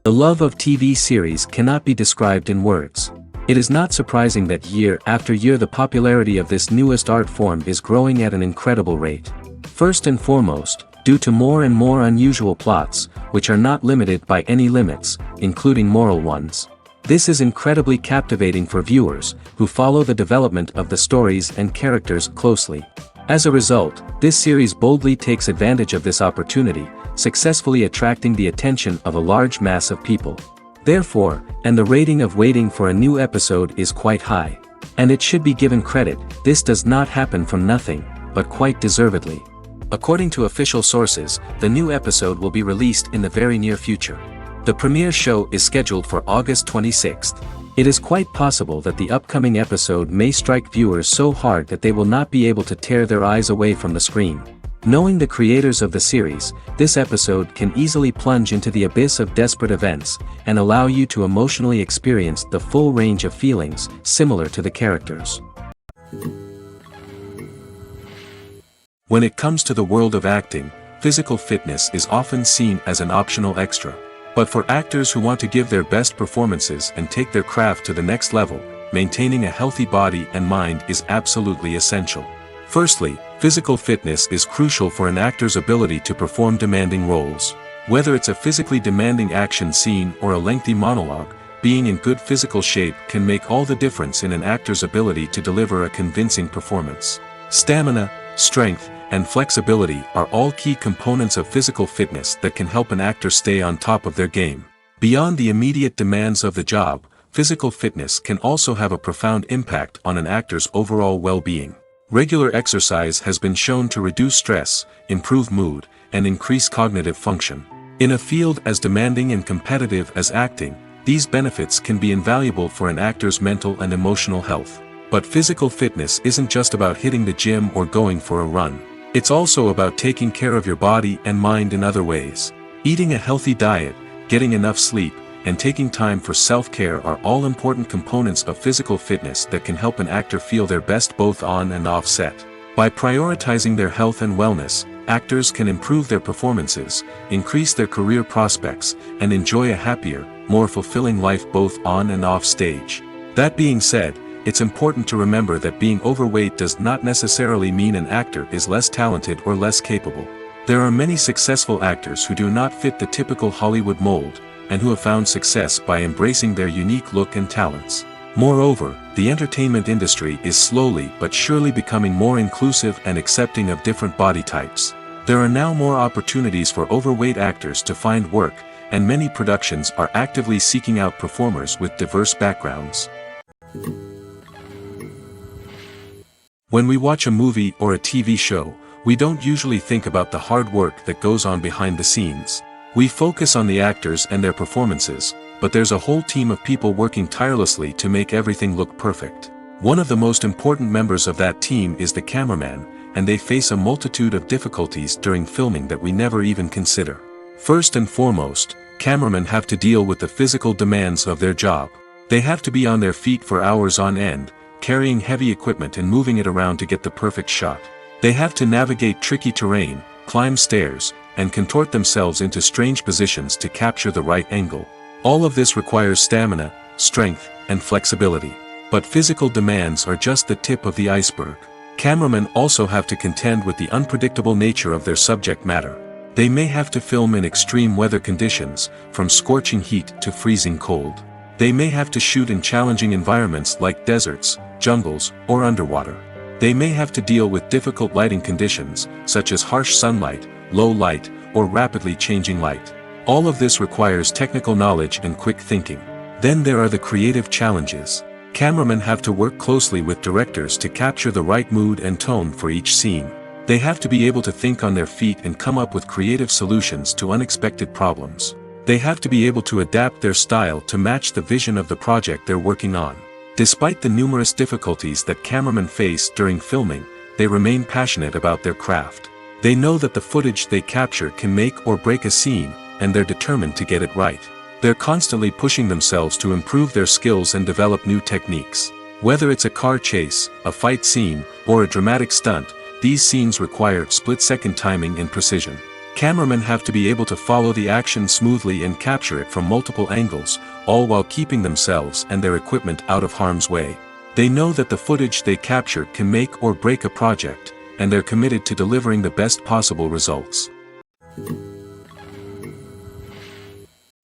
The love of TV series cannot be described in words. It is not surprising that year after year the popularity of this newest art form is growing at an incredible rate. First and foremost, due to more and more unusual plots, which are not limited by any limits, including moral ones. This is incredibly captivating for viewers, who follow the development of the stories and characters closely. As a result, this series boldly takes advantage of this opportunity, successfully attracting the attention of a large mass of people. Therefore, and the rating of waiting for a new episode is quite high. And it should be given credit, this does not happen from nothing, but quite deservedly. According to official sources, the new episode will be released in the very near future. The premiere show is scheduled for August 26th. It is quite possible that the upcoming episode may strike viewers so hard that they will not be able to tear their eyes away from the screen. Knowing the creators of the series, this episode can easily plunge into the abyss of desperate events, and allow you to emotionally experience the full range of feelings, similar to the characters. When it comes to the world of acting, physical fitness is often seen as an optional extra. But for actors who want to give their best performances and take their craft to the next level, maintaining a healthy body and mind is absolutely essential. Firstly, physical fitness is crucial for an actor's ability to perform demanding roles. Whether it's a physically demanding action scene or a lengthy monologue, being in good physical shape can make all the difference in an actor's ability to deliver a convincing performance. Stamina, strength, and flexibility are all key components of physical fitness that can help an actor stay on top of their game. Beyond the immediate demands of the job, physical fitness can also have a profound impact on an actor's overall well-being. Regular exercise has been shown to reduce stress, improve mood, and increase cognitive function. In a field as demanding and competitive as acting, these benefits can be invaluable for an actor's mental and emotional health. But physical fitness isn't just about hitting the gym or going for a run. It's also about taking care of your body and mind in other ways. Eating a healthy diet, getting enough sleep, and taking time for self-care are all important components of physical fitness that can help an actor feel their best both on and off set. By prioritizing their health and wellness, actors can improve their performances, increase their career prospects, and enjoy a happier, more fulfilling life both on and off stage. That being said, it's important to remember that being overweight does not necessarily mean an actor is less talented or less capable. There are many successful actors who do not fit the typical Hollywood mold, and who have found success by embracing their unique look and talents. Moreover, the entertainment industry is slowly but surely becoming more inclusive and accepting of different body types. There are now more opportunities for overweight actors to find work, and many productions are actively seeking out performers with diverse backgrounds. When we watch a movie or a TV show, we don't usually think about the hard work that goes on behind the scenes. We focus on the actors and their performances, but there's a whole team of people working tirelessly to make everything look perfect. One of the most important members of that team is the cameraman, and they face a multitude of difficulties during filming that we never even consider. First and foremost, cameramen have to deal with the physical demands of their job. They have to be on their feet for hours on end, carrying heavy equipment and moving it around to get the perfect shot. They have to navigate tricky terrain, climb stairs, and contort themselves into strange positions to capture the right angle. All of this requires stamina, strength, and flexibility. But physical demands are just the tip of the iceberg. Cameramen also have to contend with the unpredictable nature of their subject matter. They may have to film in extreme weather conditions, from scorching heat to freezing cold. They may have to shoot in challenging environments like deserts, jungles, or underwater. They may have to deal with difficult lighting conditions, such as harsh sunlight, low light, or rapidly changing light. All of this requires technical knowledge and quick thinking. Then there are the creative challenges. Cameramen have to work closely with directors to capture the right mood and tone for each scene. They have to be able to think on their feet and come up with creative solutions to unexpected problems. They have to be able to adapt their style to match the vision of the project they're working on. Despite the numerous difficulties that cameramen face during filming, they remain passionate about their craft. They know that the footage they capture can make or break a scene, and they're determined to get it right. They're constantly pushing themselves to improve their skills and develop new techniques. Whether it's a car chase, a fight scene, or a dramatic stunt, these scenes require split-second timing and precision. Cameramen have to be able to follow the action smoothly and capture it from multiple angles, all while keeping themselves and their equipment out of harm's way. They know that the footage they capture can make or break a project, and they're committed to delivering the best possible results.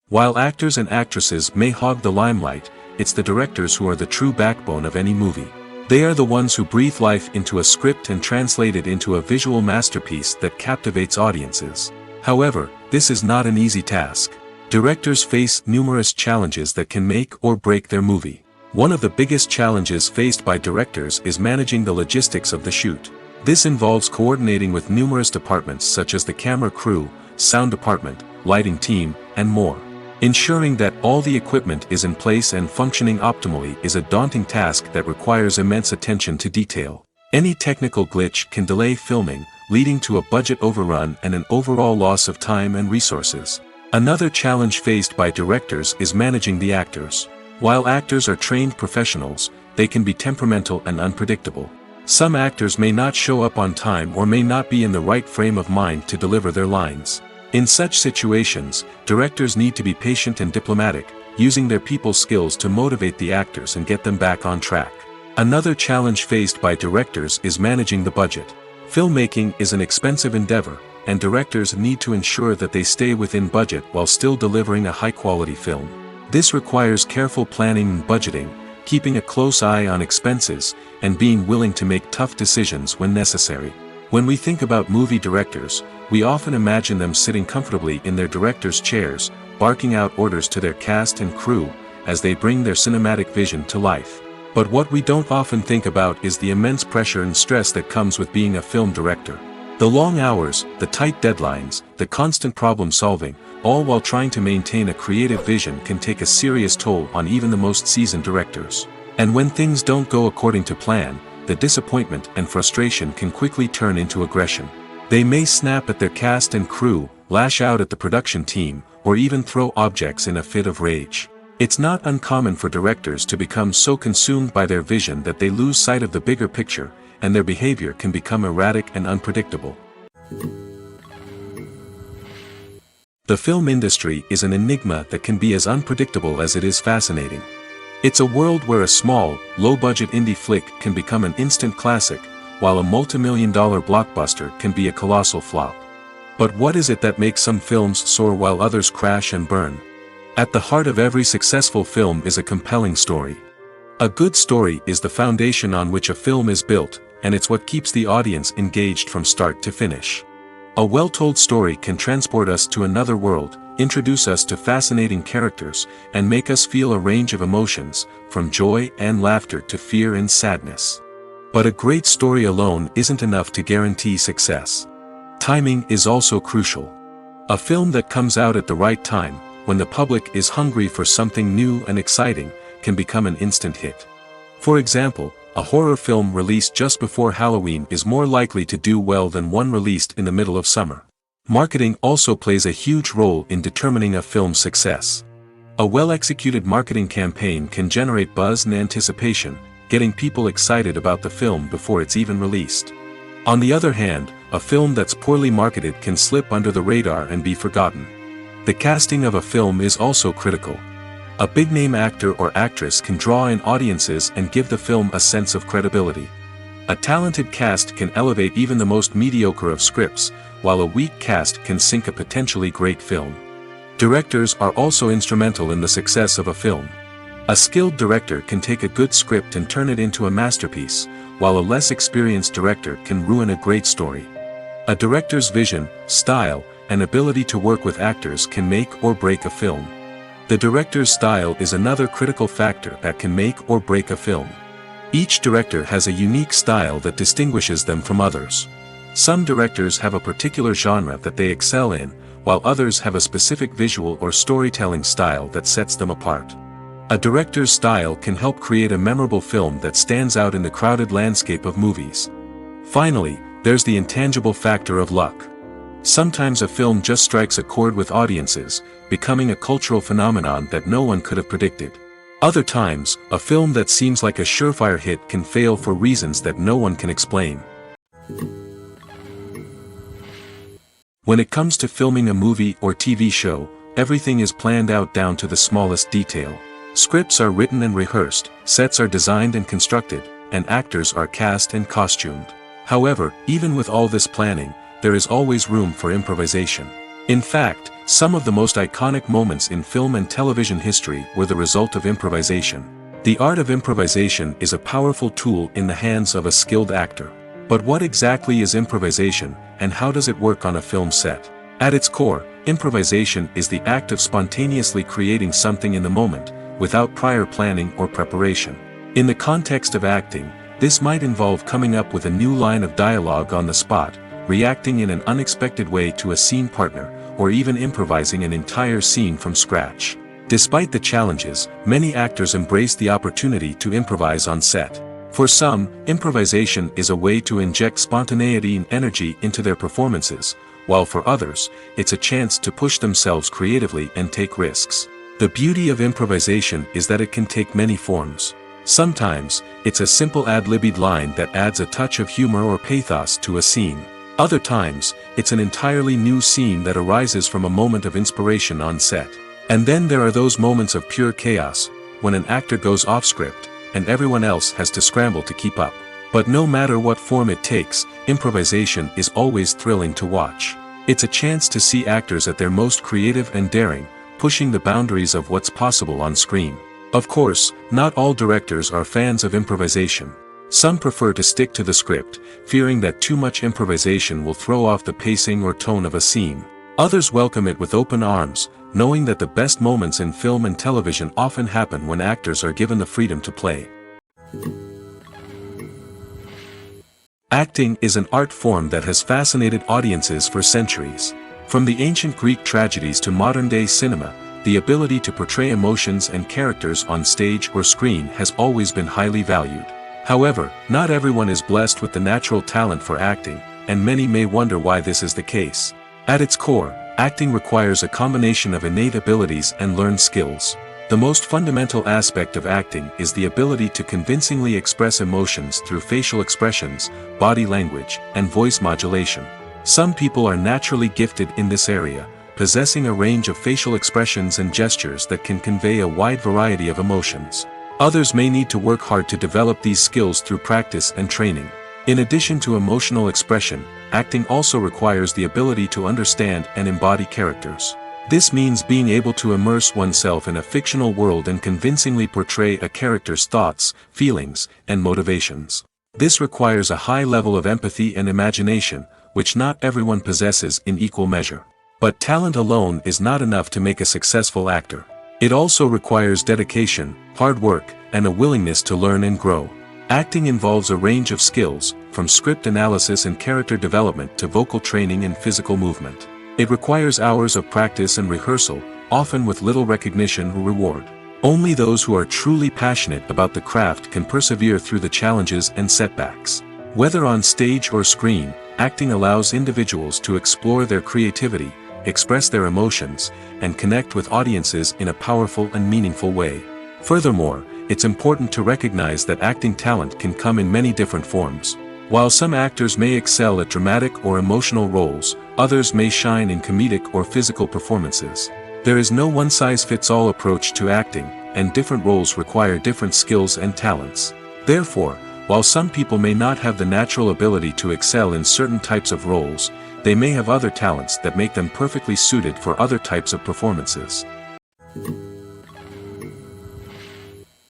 While actors and actresses may hog the limelight, it's the directors who are the true backbone of any movie. They are the ones who breathe life into a script and translate it into a visual masterpiece that captivates audiences. However, this is not an easy task. Directors face numerous challenges that can make or break their movie. One of the biggest challenges faced by directors is managing the logistics of the shoot. This involves coordinating with numerous departments such as the camera crew, sound department, lighting team, and more. Ensuring that all the equipment is in place and functioning optimally is a daunting task that requires immense attention to detail. Any technical glitch can delay filming, leading to a budget overrun and an overall loss of time and resources. Another challenge faced by directors is managing the actors. While actors are trained professionals, they can be temperamental and unpredictable. Some actors may not show up on time or may not be in the right frame of mind to deliver their lines. In such situations, directors need to be patient and diplomatic, using their people skills to motivate the actors and get them back on track. Another challenge faced by directors is managing the budget. Filmmaking is an expensive endeavor, and directors need to ensure that they stay within budget while still delivering a high-quality film. This requires careful planning and budgeting, keeping a close eye on expenses, and being willing to make tough decisions when necessary. When we think about movie directors, we often imagine them sitting comfortably in their director's chairs, barking out orders to their cast and crew, as they bring their cinematic vision to life. But what we don't often think about is the immense pressure and stress that comes with being a film director. The long hours, the tight deadlines, the constant problem solving, all while trying to maintain a creative vision can take a serious toll on even the most seasoned directors. And when things don't go according to plan, the disappointment and frustration can quickly turn into aggression. They may snap at their cast and crew, lash out at the production team, or even throw objects in a fit of rage. It's not uncommon for directors to become so consumed by their vision that they lose sight of the bigger picture, and their behavior can become erratic and unpredictable. The film industry is an enigma that can be as unpredictable as it is fascinating. It's a world where a small, low-budget indie flick can become an instant classic, while a multi-million-dollar blockbuster can be a colossal flop. But what is it that makes some films soar while others crash and burn? At the heart of every successful film is a compelling story. A good story is the foundation on which a film is built, and it's what keeps the audience engaged from start to finish. A well-told story can transport us to another world, introduce us to fascinating characters, and make us feel a range of emotions, from joy and laughter to fear and sadness. But a great story alone isn't enough to guarantee success. Timing is also crucial. A film that comes out at the right time, when the public is hungry for something new and exciting, can become an instant hit. For example, a horror film released just before Halloween is more likely to do well than one released in the middle of summer. Marketing also plays a huge role in determining a film's success. A well-executed marketing campaign can generate buzz and anticipation, getting people excited about the film before it's even released. On the other hand, a film that's poorly marketed can slip under the radar and be forgotten. The casting of a film is also critical. A big-name actor or actress can draw in audiences and give the film a sense of credibility. A talented cast can elevate even the most mediocre of scripts, while a weak cast can sink a potentially great film. Directors are also instrumental in the success of a film. A skilled director can take a good script and turn it into a masterpiece, while a less experienced director can ruin a great story. A director's vision, style, and ability to work with actors can make or break a film. The director's style is another critical factor that can make or break a film. Each director has a unique style that distinguishes them from others. Some directors have a particular genre that they excel in, while others have a specific visual or storytelling style that sets them apart. A director's style can help create a memorable film that stands out in the crowded landscape of movies. Finally, there's the intangible factor of luck. Sometimes a film just strikes a chord with audiences, becoming a cultural phenomenon that no one could have predicted. Other times, a film that seems like a surefire hit can fail for reasons that no one can explain. When it comes to filming a movie or TV show, everything is planned out down to the smallest detail. Scripts are written and rehearsed, sets are designed and constructed, and actors are cast and costumed. However, even with all this planning, there is always room for improvisation. In fact, some of the most iconic moments in film and television history were the result of improvisation. The art of improvisation is a powerful tool in the hands of a skilled actor. But what exactly is improvisation, and how does it work on a film set? At its core, improvisation is the act of spontaneously creating something in the moment, without prior planning or preparation. In the context of acting, this might involve coming up with a new line of dialogue on the spot, reacting in an unexpected way to a scene partner, or even improvising an entire scene from scratch. Despite the challenges, many actors embrace the opportunity to improvise on set. For some, improvisation is a way to inject spontaneity and energy into their performances, while for others, it's a chance to push themselves creatively and take risks. The beauty of improvisation is that it can take many forms. Sometimes, it's a simple ad-libbed line that adds a touch of humor or pathos to a scene. Other times, it's an entirely new scene that arises from a moment of inspiration on set. And then there are those moments of pure chaos, when an actor goes off script, and everyone else has to scramble to keep up. But no matter what form it takes, improvisation is always thrilling to watch. It's a chance to see actors at their most creative and daring, pushing the boundaries of what's possible on screen. Of course, not all directors are fans of improvisation. Some prefer to stick to the script, fearing that too much improvisation will throw off the pacing or tone of a scene. Others welcome it with open arms, knowing that the best moments in film and television often happen when actors are given the freedom to play. Acting is an art form that has fascinated audiences for centuries. From the ancient Greek tragedies to modern-day cinema, the ability to portray emotions and characters on stage or screen has always been highly valued. However, not everyone is blessed with the natural talent for acting, and many may wonder why this is the case. At its core, acting requires a combination of innate abilities and learned skills. The most fundamental aspect of acting is the ability to convincingly express emotions through facial expressions, body language, and voice modulation. Some people are naturally gifted in this area, possessing a range of facial expressions and gestures that can convey a wide variety of emotions. Others may need to work hard to develop these skills through practice and training. In addition to emotional expression, acting also requires the ability to understand and embody characters. This means being able to immerse oneself in a fictional world and convincingly portray a character's thoughts, feelings, and motivations. This requires a high level of empathy and imagination, which not everyone possesses in equal measure. But talent alone is not enough to make a successful actor. It also requires dedication, hard work, and a willingness to learn and grow. Acting involves a range of skills, from script analysis and character development to vocal training and physical movement. It requires hours of practice and rehearsal, often with little recognition or reward. Only those who are truly passionate about the craft can persevere through the challenges and setbacks. Whether on stage or screen, acting allows individuals to explore their creativity, express their emotions, and connect with audiences in a powerful and meaningful way. Furthermore, it's important to recognize that acting talent can come in many different forms. While some actors may excel at dramatic or emotional roles, others may shine in comedic or physical performances. There is no one-size-fits-all approach to acting, and different roles require different skills and talents. Therefore, while some people may not have the natural ability to excel in certain types of roles, they may have other talents that make them perfectly suited for other types of performances.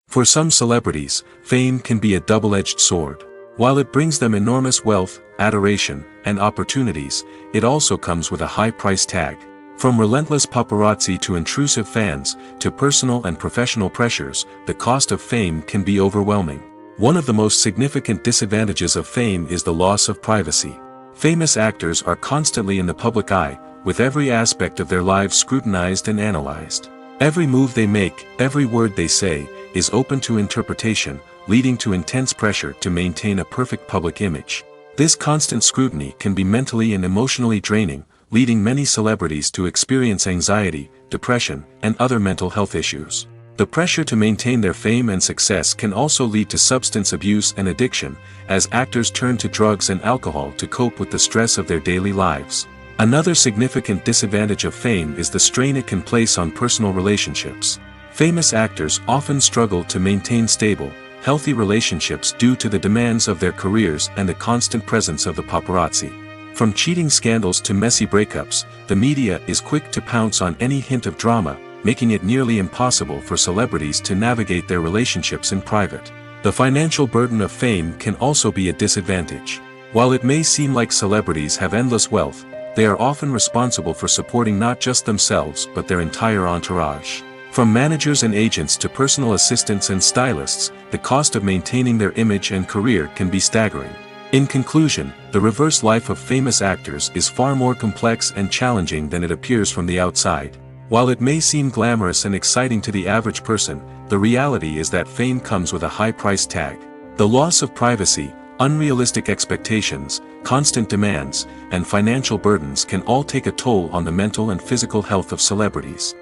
For some celebrities, fame can be a double-edged sword. While it brings them enormous wealth, adoration, and opportunities, it also comes with a high price tag. From relentless paparazzi to intrusive fans, to personal and professional pressures, the cost of fame can be overwhelming. One of the most significant disadvantages of fame is the loss of privacy. Famous actors are constantly in the public eye, with every aspect of their lives scrutinized and analyzed. Every move they make, every word they say, is open to interpretation, leading to intense pressure to maintain a perfect public image. This constant scrutiny can be mentally and emotionally draining, leading many celebrities to experience anxiety, depression, and other mental health issues. The pressure to maintain their fame and success can also lead to substance abuse and addiction, as actors turn to drugs and alcohol to cope with the stress of their daily lives. Another significant disadvantage of fame is the strain it can place on personal relationships. Famous actors often struggle to maintain stable, healthy relationships due to the demands of their careers and the constant presence of the paparazzi. From cheating scandals to messy breakups, the media is quick to pounce on any hint of drama, making it nearly impossible for celebrities to navigate their relationships in private. The financial burden of fame can also be a disadvantage. While it may seem like celebrities have endless wealth, they are often responsible for supporting not just themselves but their entire entourage. From managers and agents to personal assistants and stylists, the cost of maintaining their image and career can be staggering. In conclusion, the reverse life of famous actors is far more complex and challenging than it appears from the outside. While it may seem glamorous and exciting to the average person, the reality is that fame comes with a high price tag. The loss of privacy, unrealistic expectations, constant demands, and financial burdens can all take a toll on the mental and physical health of celebrities.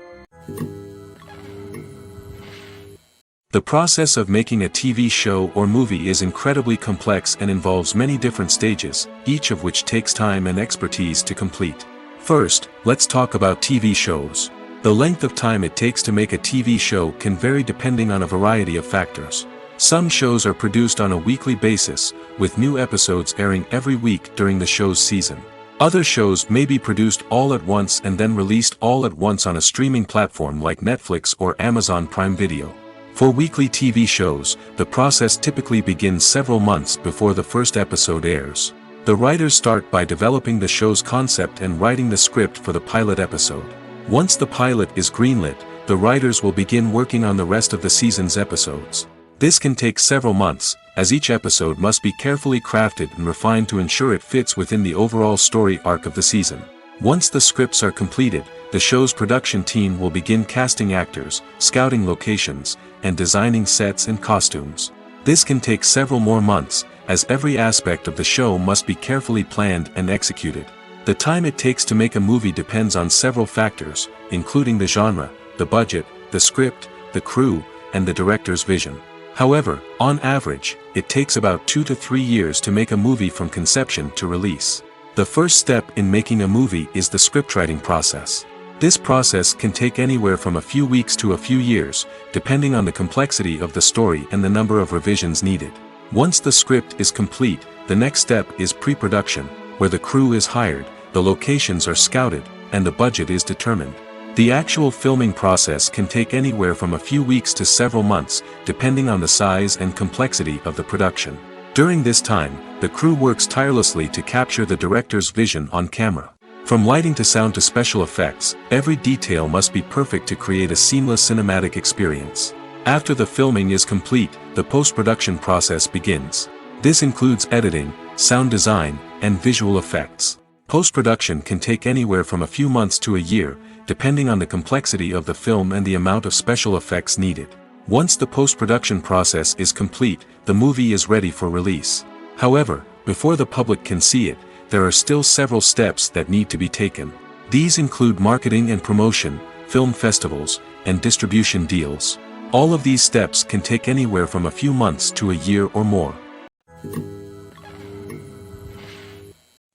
The process of making a TV show or movie is incredibly complex and involves many different stages, each of which takes time and expertise to complete. First, let's talk about TV shows. The length of time it takes to make a TV show can vary depending on a variety of factors. Some shows are produced on a weekly basis, with new episodes airing every week during the show's season. Other shows may be produced all at once and then released all at once on a streaming platform like Netflix or Amazon Prime Video. For weekly TV shows, the process typically begins several months before the first episode airs. The writers start by developing the show's concept and writing the script for the pilot episode. Once the pilot is greenlit, the writers will begin working on the rest of the season's episodes. This can take several months, as each episode must be carefully crafted and refined to ensure it fits within the overall story arc of the season. Once the scripts are completed, the show's production team will begin casting actors, scouting locations, and designing sets and costumes. This can take several more months, as every aspect of the show must be carefully planned and executed. The time it takes to make a movie depends on several factors, including the genre, the budget, the script, the crew, and the director's vision. However, on average, it takes about 2 to 3 years to make a movie from conception to release. The first step in making a movie is the scriptwriting process. This process can take anywhere from a few weeks to a few years, depending on the complexity of the story and the number of revisions needed. Once the script is complete, the next step is pre-production, where the crew is hired, the locations are scouted, and the budget is determined. The actual filming process can take anywhere from a few weeks to several months, depending on the size and complexity of the production. During this time, the crew works tirelessly to capture the director's vision on camera. From lighting to sound to special effects, every detail must be perfect to create a seamless cinematic experience. After the filming is complete, the post-production process begins. This includes editing, sound design, and visual effects. Post-production can take anywhere from a few months to a year, depending on the complexity of the film and the amount of special effects needed. Once the post-production process is complete, the movie is ready for release. However, before the public can see it, there are still several steps that need to be taken. These include marketing and promotion, film festivals, and distribution deals. All of these steps can take anywhere from a few months to a year or more.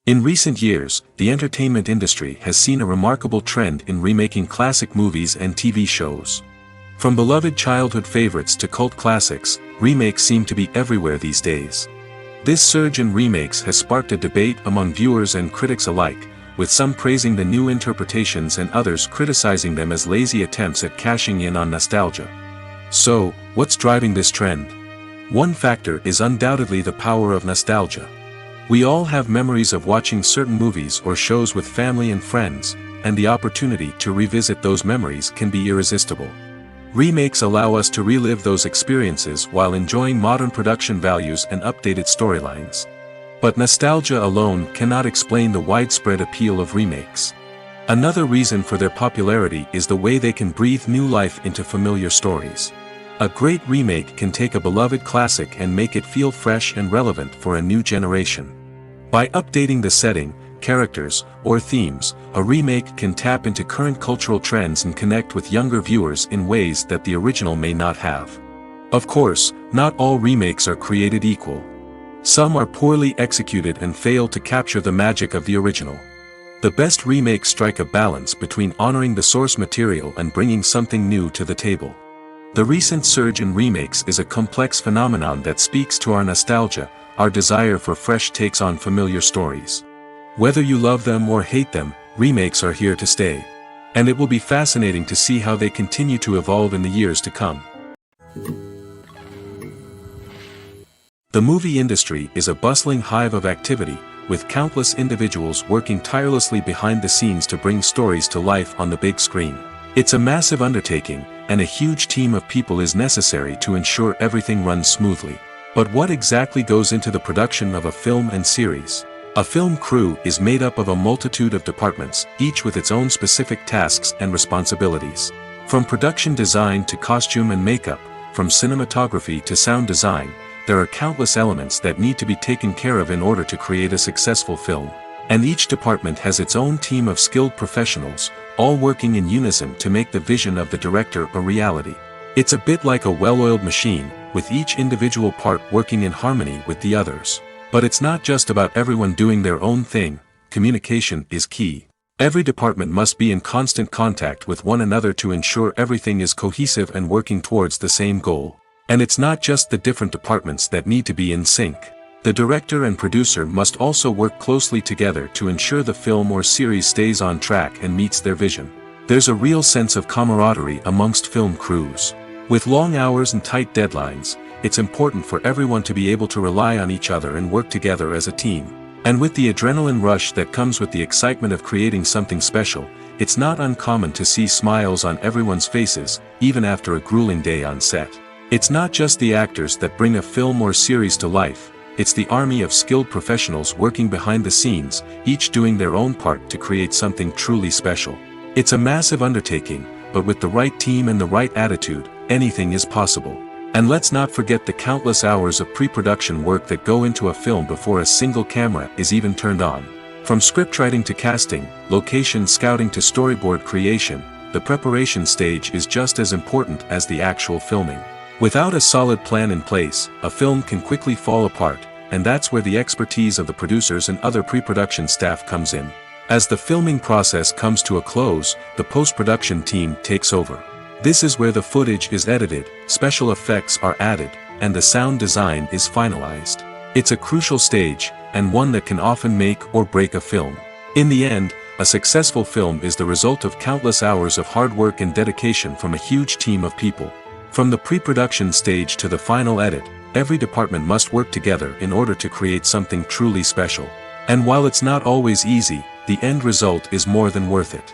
In recent years, the entertainment industry has seen a remarkable trend in remaking classic movies and TV shows. From beloved childhood favorites to cult classics, remakes seem to be everywhere these days. This surge in remakes has sparked a debate among viewers and critics alike, with some praising the new interpretations and others criticizing them as lazy attempts at cashing in on nostalgia. So, what's driving this trend? One factor is undoubtedly the power of nostalgia. We all have memories of watching certain movies or shows with family and friends, and the opportunity to revisit those memories can be irresistible. Remakes allow us to relive those experiences while enjoying modern production values and updated storylines. But nostalgia alone cannot explain the widespread appeal of remakes. Another reason for their popularity is the way they can breathe new life into familiar stories. A great remake can take a beloved classic and make it feel fresh and relevant for a new generation. By updating the setting, characters, or themes, a remake can tap into current cultural trends and connect with younger viewers in ways that the original may not have. Of course, not all remakes are created equal. Some are poorly executed and fail to capture the magic of the original. The best remakes strike a balance between honoring the source material and bringing something new to the table. The recent surge in remakes is a complex phenomenon that speaks to our nostalgia, our desire for fresh takes on familiar stories. Whether you love them or hate them, remakes are here to stay. And it will be fascinating to see how they continue to evolve in the years to come. The movie industry is a bustling hive of activity, with countless individuals working tirelessly behind the scenes to bring stories to life on the big screen. It's a massive undertaking, and a huge team of people is necessary to ensure everything runs smoothly. But what exactly goes into the production of a film and series? A film crew is made up of a multitude of departments, each with its own specific tasks and responsibilities. From production design to costume and makeup, from cinematography to sound design, there are countless elements that need to be taken care of in order to create a successful film. And each department has its own team of skilled professionals, all working in unison to make the vision of the director a reality. It's a bit like a well-oiled machine, with each individual part working in harmony with the others. But it's not just about everyone doing their own thing. Communication is key. Every department must be in constant contact with one another to ensure everything is cohesive and working towards the same goal. And it's not just the different departments that need to be in sync. The director and producer must also work closely together to ensure the film or series stays on track and meets their vision. There's a real sense of camaraderie amongst film crews. With long hours and tight deadlines, it's important for everyone to be able to rely on each other and work together as a team. And with the adrenaline rush that comes with the excitement of creating something special, it's not uncommon to see smiles on everyone's faces, even after a grueling day on set. It's not just the actors that bring a film or series to life, it's the army of skilled professionals working behind the scenes, each doing their own part to create something truly special. It's a massive undertaking, but with the right team and the right attitude, anything is possible. And let's not forget the countless hours of pre-production work that go into a film before a single camera is even turned on. From scriptwriting to casting, location scouting to storyboard creation, the preparation stage is just as important as the actual filming. Without a solid plan in place, a film can quickly fall apart, and that's where the expertise of the producers and other pre-production staff comes in. As the filming process comes to a close, the post-production team takes over. This is where the footage is edited, special effects are added, and the sound design is finalized. It's a crucial stage, and one that can often make or break a film. In the end, a successful film is the result of countless hours of hard work and dedication from a huge team of people. From the pre-production stage to the final edit, every department must work together in order to create something truly special. And while it's not always easy, the end result is more than worth it.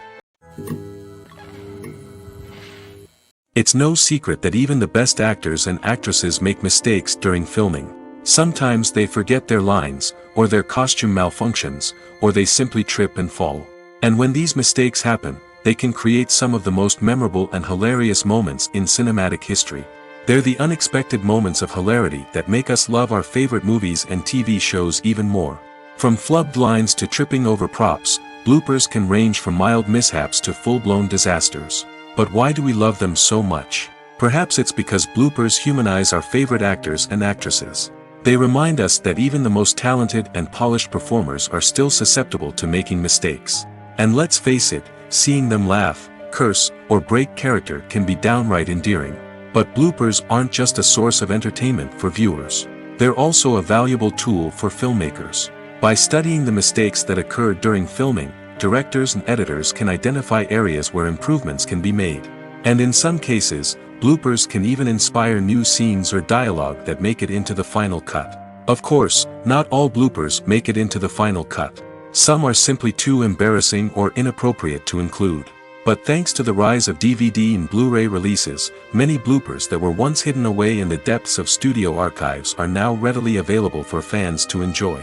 It's no secret that even the best actors and actresses make mistakes during filming. Sometimes they forget their lines, or their costume malfunctions, or they simply trip and fall. And when these mistakes happen, they can create some of the most memorable and hilarious moments in cinematic history. They're the unexpected moments of hilarity that make us love our favorite movies and TV shows even more. From flubbed lines to tripping over props, bloopers can range from mild mishaps to full-blown disasters. But why do we love them so much? Perhaps it's because bloopers humanize our favorite actors and actresses. They remind us that even the most talented and polished performers are still susceptible to making mistakes. And let's face it, seeing them laugh, curse, or break character can be downright endearing. But bloopers aren't just a source of entertainment for viewers. They're also a valuable tool for filmmakers. By studying the mistakes that occur during filming, directors and editors can identify areas where improvements can be made. And in some cases, bloopers can even inspire new scenes or dialogue that make it into the final cut. Of course, not all bloopers make it into the final cut. Some are simply too embarrassing or inappropriate to include. But thanks to the rise of DVD and Blu-ray releases, many bloopers that were once hidden away in the depths of studio archives are now readily available for fans to enjoy.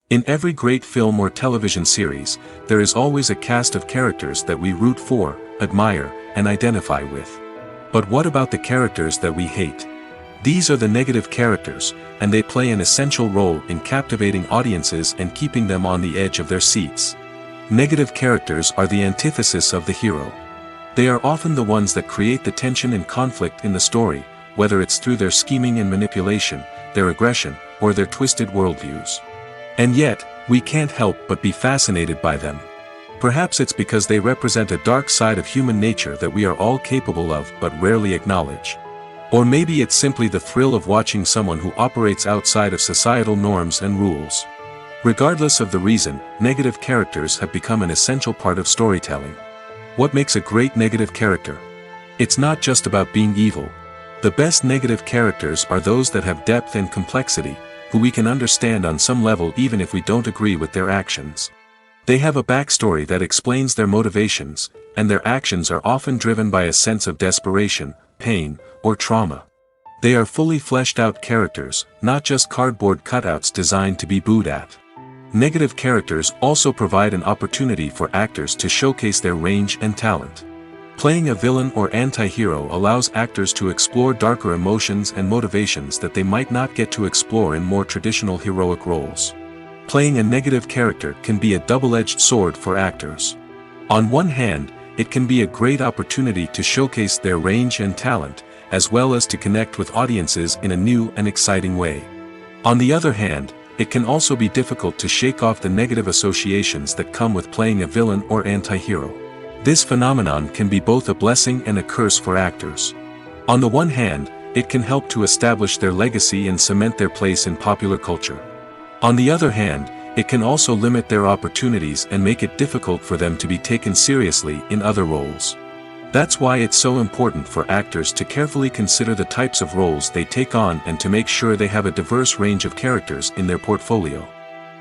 In every great film or television series, there is always a cast of characters that we root for, admire, and identify with. But what about the characters that we hate? These are the negative characters, and they play an essential role in captivating audiences and keeping them on the edge of their seats. Negative characters are the antithesis of the hero. They are often the ones that create the tension and conflict in the story, whether it's through their scheming and manipulation, their aggression, or their twisted worldviews. And yet, we can't help but be fascinated by them. Perhaps it's because they represent a dark side of human nature that we are all capable of but rarely acknowledge. Or maybe it's simply the thrill of watching someone who operates outside of societal norms and rules. Regardless of the reason, negative characters have become an essential part of storytelling. What makes a great negative character? It's not just about being evil. The best negative characters are those that have depth and complexity, who we can understand on some level even if we don't agree with their actions. They have a backstory that explains their motivations, and their actions are often driven by a sense of desperation, pain, or trauma. They are fully fleshed out characters, not just cardboard cutouts designed to be booed at. Negative characters also provide an opportunity for actors to showcase their range and talent. Playing a villain or anti-hero allows actors to explore darker emotions and motivations that they might not get to explore in more traditional heroic roles. Playing a negative character can be a double-edged sword for actors. On one hand, it can be a great opportunity to showcase their range and talent, as well as to connect with audiences in a new and exciting way. On the other hand, it can also be difficult to shake off the negative associations that come with playing a villain or anti-hero. This phenomenon can be both a blessing and a curse for actors. On the one hand, it can help to establish their legacy and cement their place in popular culture. On the other hand, it can also limit their opportunities and make it difficult for them to be taken seriously in other roles. That's why it's so important for actors to carefully consider the types of roles they take on and to make sure they have a diverse range of characters in their portfolio.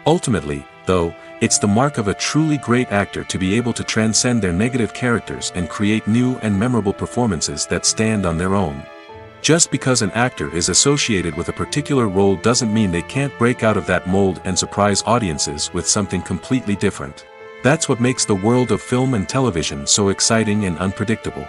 Ultimately, though, it's the mark of a truly great actor to be able to transcend their negative characters and create new and memorable performances that stand on their own. Just because an actor is associated with a particular role doesn't mean they can't break out of that mold and surprise audiences with something completely different. That's what makes the world of film and television so exciting and unpredictable.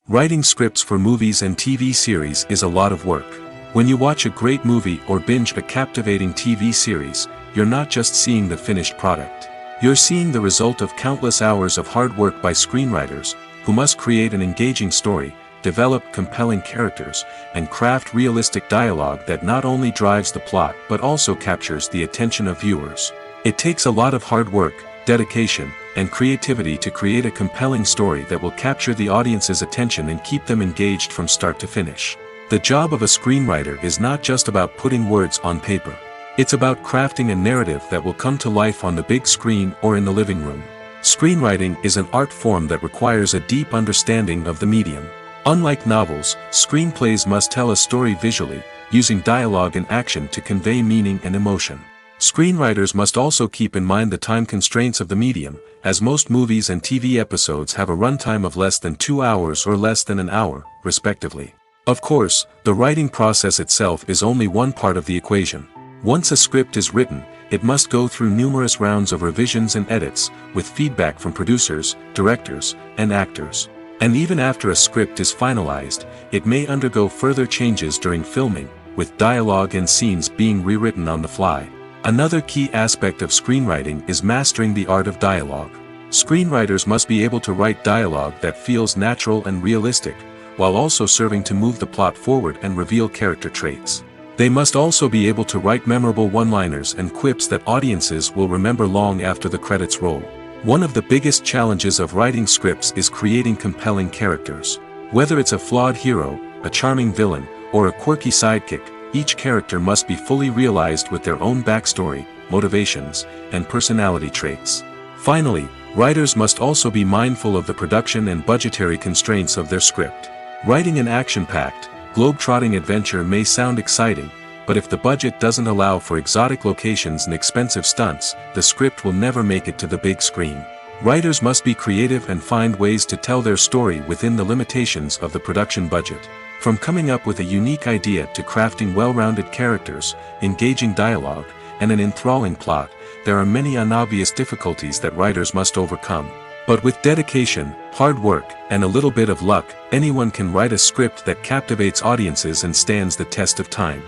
Writing scripts for movies and TV series is a lot of work. When you watch a great movie or binge a captivating TV series, you're not just seeing the finished product. You're seeing the result of countless hours of hard work by screenwriters, who must create an engaging story, develop compelling characters, and craft realistic dialogue that not only drives the plot but also captures the attention of viewers. It takes a lot of hard work, dedication, and creativity to create a compelling story that will capture the audience's attention and keep them engaged from start to finish. The job of a screenwriter is not just about putting words on paper. It's about crafting a narrative that will come to life on the big screen or in the living room. Screenwriting is an art form that requires a deep understanding of the medium. Unlike novels, screenplays must tell a story visually, using dialogue and action to convey meaning and emotion. Screenwriters must also keep in mind the time constraints of the medium, as most movies and TV episodes have a runtime of less than 2 hours or less than an hour, respectively. Of course, the writing process itself is only one part of the equation. Once a script is written, it must go through numerous rounds of revisions and edits, with feedback from producers, directors, and actors. And even after a script is finalized, it may undergo further changes during filming, with dialogue and scenes being rewritten on the fly. Another key aspect of screenwriting is mastering the art of dialogue. Screenwriters must be able to write dialogue that feels natural and realistic, while also serving to move the plot forward and reveal character traits. They must also be able to write memorable one-liners and quips that audiences will remember long after the credits roll. One of the biggest challenges of writing scripts is creating compelling characters. Whether it's a flawed hero, a charming villain, or a quirky sidekick, each character must be fully realized with their own backstory, motivations, and personality traits. Finally, writers must also be mindful of the production and budgetary constraints of their script. Writing an action-packed, globe-trotting adventure may sound exciting, but if the budget doesn't allow for exotic locations and expensive stunts, the script will never make it to the big screen. Writers must be creative and find ways to tell their story within the limitations of the production budget. From coming up with a unique idea to crafting well-rounded characters, engaging dialogue, and an enthralling plot, there are many unobvious difficulties that writers must overcome. But with dedication, hard work, and a little bit of luck, anyone can write a script that captivates audiences and stands the test of time.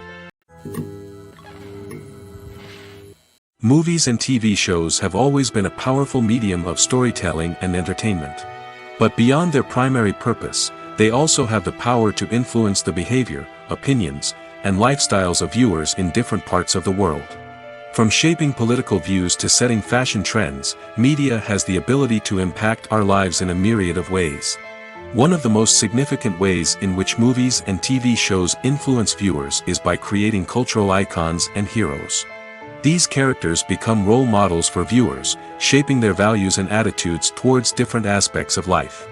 Movies and TV shows have always been a powerful medium of storytelling and entertainment. But beyond their primary purpose, they also have the power to influence the behavior, opinions, and lifestyles of viewers in different parts of the world. From shaping political views to setting fashion trends, media has the ability to impact our lives in a myriad of ways. One of the most significant ways in which movies and TV shows influence viewers is by creating cultural icons and heroes. These characters become role models for viewers, shaping their values and attitudes towards different aspects of life.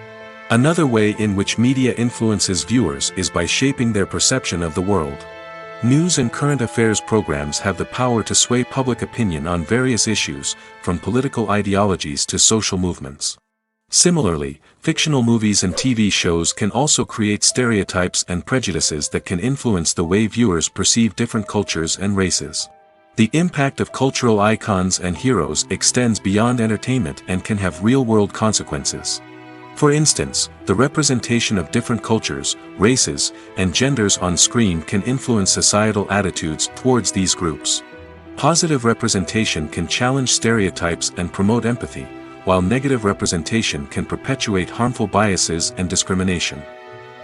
Another way in which media influences viewers is by shaping their perception of the world. News and current affairs programs have the power to sway public opinion on various issues, from political ideologies to social movements. Similarly, fictional movies and TV shows can also create stereotypes and prejudices that can influence the way viewers perceive different cultures and races. The impact of cultural icons and heroes extends beyond entertainment and can have real-world consequences. For instance, the representation of different cultures, races, and genders on screen can influence societal attitudes towards these groups. Positive representation can challenge stereotypes and promote empathy, while negative representation can perpetuate harmful biases and discrimination.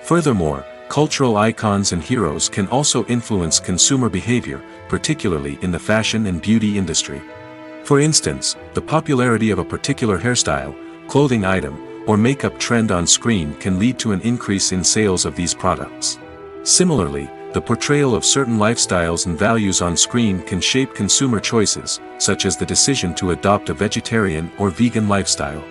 Furthermore, cultural icons and heroes can also influence consumer behavior, particularly in the fashion and beauty industry. For instance, the popularity of a particular hairstyle, clothing item, or makeup trend on screen can lead to an increase in sales of these products. Similarly, the portrayal of certain lifestyles and values on screen can shape consumer choices, such as the decision to adopt a vegetarian or vegan lifestyle.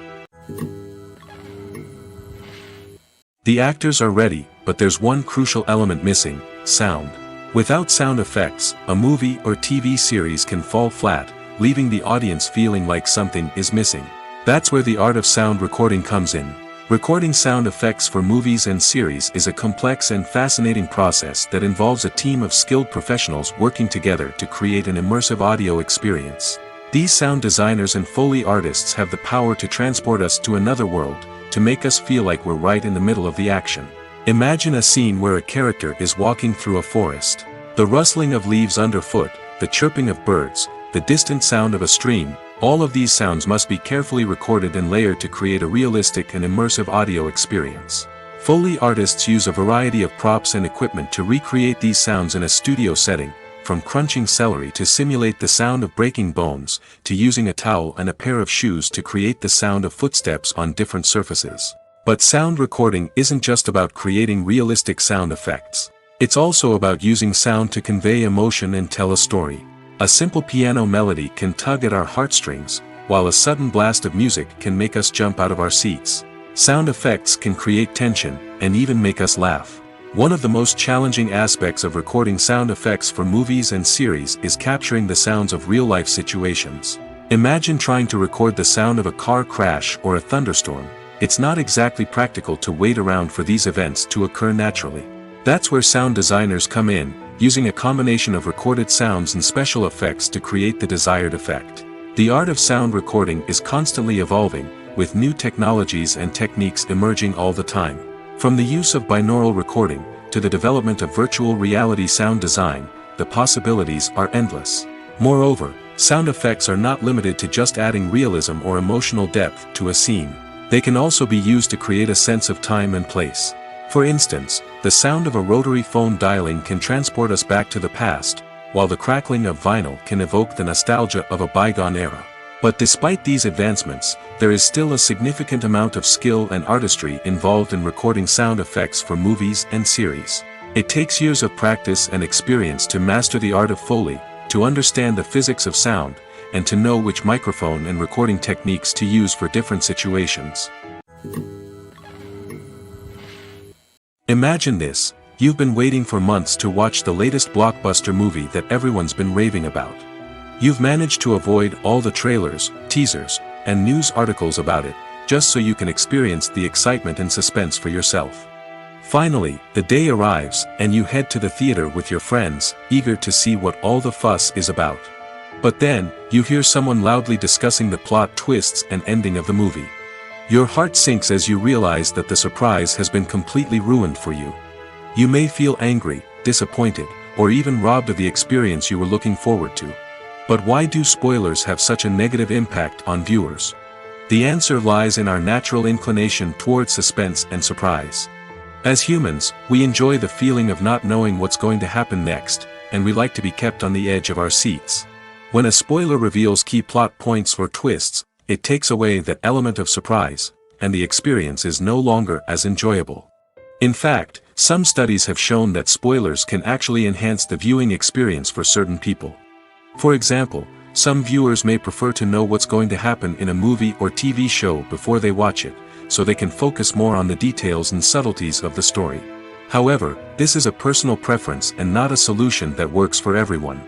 The actors are ready, but there's one crucial element missing: sound. Without sound effects, a movie or TV series can fall flat, leaving the audience feeling like something is missing. That's where the art of sound recording comes in. Recording sound effects for movies and series is a complex and fascinating process that involves a team of skilled professionals working together to create an immersive audio experience. These sound designers and Foley artists have the power to transport us to another world, to make us feel like we're right in the middle of the action. Imagine a scene where a character is walking through a forest. The rustling of leaves underfoot, the chirping of birds, the distant sound of a stream, all of these sounds must be carefully recorded and layered to create a realistic and immersive audio experience. Foley artists use a variety of props and equipment to recreate these sounds in a studio setting, from crunching celery to simulate the sound of breaking bones, to using a towel and a pair of shoes to create the sound of footsteps on different surfaces. But sound recording isn't just about creating realistic sound effects. It's also about using sound to convey emotion and tell a story. A simple piano melody can tug at our heartstrings, while a sudden blast of music can make us jump out of our seats. Sound effects can create tension, and even make us laugh. One of the most challenging aspects of recording sound effects for movies and series is capturing the sounds of real-life situations. Imagine trying to record the sound of a car crash or a thunderstorm. It's not exactly practical to wait around for these events to occur naturally. That's where sound designers come in, using a combination of recorded sounds and special effects to create the desired effect. The art of sound recording is constantly evolving, with new technologies and techniques emerging all the time. From the use of binaural recording, to the development of virtual reality sound design, the possibilities are endless. Moreover, sound effects are not limited to just adding realism or emotional depth to a scene. They can also be used to create a sense of time and place. For instance, the sound of a rotary phone dialing can transport us back to the past, while the crackling of vinyl can evoke the nostalgia of a bygone era. But despite these advancements, there is still a significant amount of skill and artistry involved in recording sound effects for movies and series. It takes years of practice and experience to master the art of Foley, to understand the physics of sound, and to know which microphone and recording techniques to use for different situations. Imagine this: you've been waiting for months to watch the latest blockbuster movie that everyone's been raving about. You've managed to avoid all the trailers, teasers, and news articles about it, just so you can experience the excitement and suspense for yourself. Finally, the day arrives, and you head to the theater with your friends, eager to see what all the fuss is about. But then, you hear someone loudly discussing the plot twists and ending of the movie. Your heart sinks as you realize that the surprise has been completely ruined for you. You may feel angry, disappointed, or even robbed of the experience you were looking forward to. But why do spoilers have such a negative impact on viewers? The answer lies in our natural inclination towards suspense and surprise. As humans, we enjoy the feeling of not knowing what's going to happen next, and we like to be kept on the edge of our seats. When a spoiler reveals key plot points or twists, it takes away that element of surprise, and the experience is no longer as enjoyable. In fact, some studies have shown that spoilers can actually enhance the viewing experience for certain people. For example, some viewers may prefer to know what's going to happen in a movie or TV show before they watch it, so they can focus more on the details and subtleties of the story. However, this is a personal preference and not a solution that works for everyone.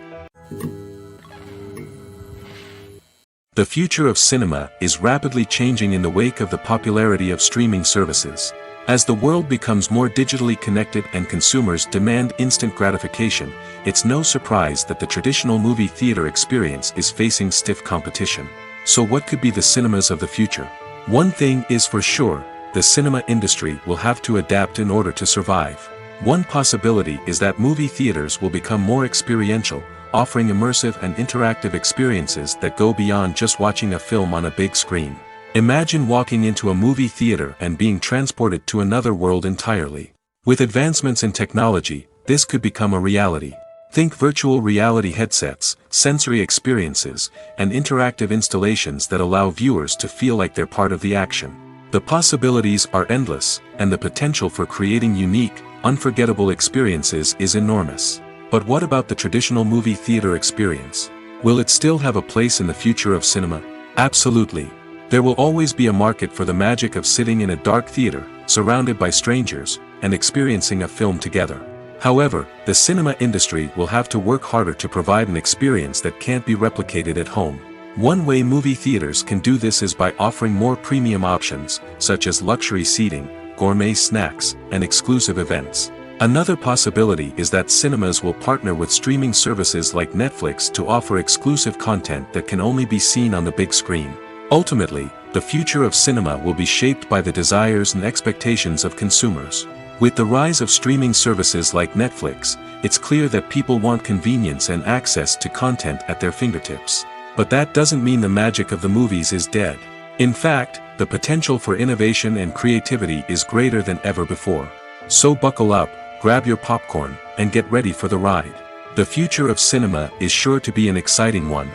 The future of cinema is rapidly changing in the wake of the popularity of streaming services. As the world becomes more digitally connected and consumers demand instant gratification, it's no surprise that the traditional movie theater experience is facing stiff competition. So what could be the cinemas of the future? One thing is for sure, the cinema industry will have to adapt in order to survive. One possibility is that movie theaters will become more experiential, offering immersive and interactive experiences that go beyond just watching a film on a big screen. Imagine walking into a movie theater and being transported to another world entirely. With advancements in technology, this could become a reality. Think virtual reality headsets, sensory experiences, and interactive installations that allow viewers to feel like they're part of the action. The possibilities are endless, and the potential for creating unique, unforgettable experiences is enormous. But what about the traditional movie theater experience? Will it still have a place in the future of cinema? Absolutely. There will always be a market for the magic of sitting in a dark theater, surrounded by strangers, and experiencing a film together. However, the cinema industry will have to work harder to provide an experience that can't be replicated at home. One way movie theaters can do this is by offering more premium options, such as luxury seating, gourmet snacks, and exclusive events. Another possibility is that cinemas will partner with streaming services like Netflix to offer exclusive content that can only be seen on the big screen. Ultimately, the future of cinema will be shaped by the desires and expectations of consumers. With the rise of streaming services like Netflix, it's clear that people want convenience and access to content at their fingertips. But that doesn't mean the magic of the movies is dead. In fact, the potential for innovation and creativity is greater than ever before. So buckle up, grab your popcorn, and get ready for the ride. The future of cinema is sure to be an exciting one.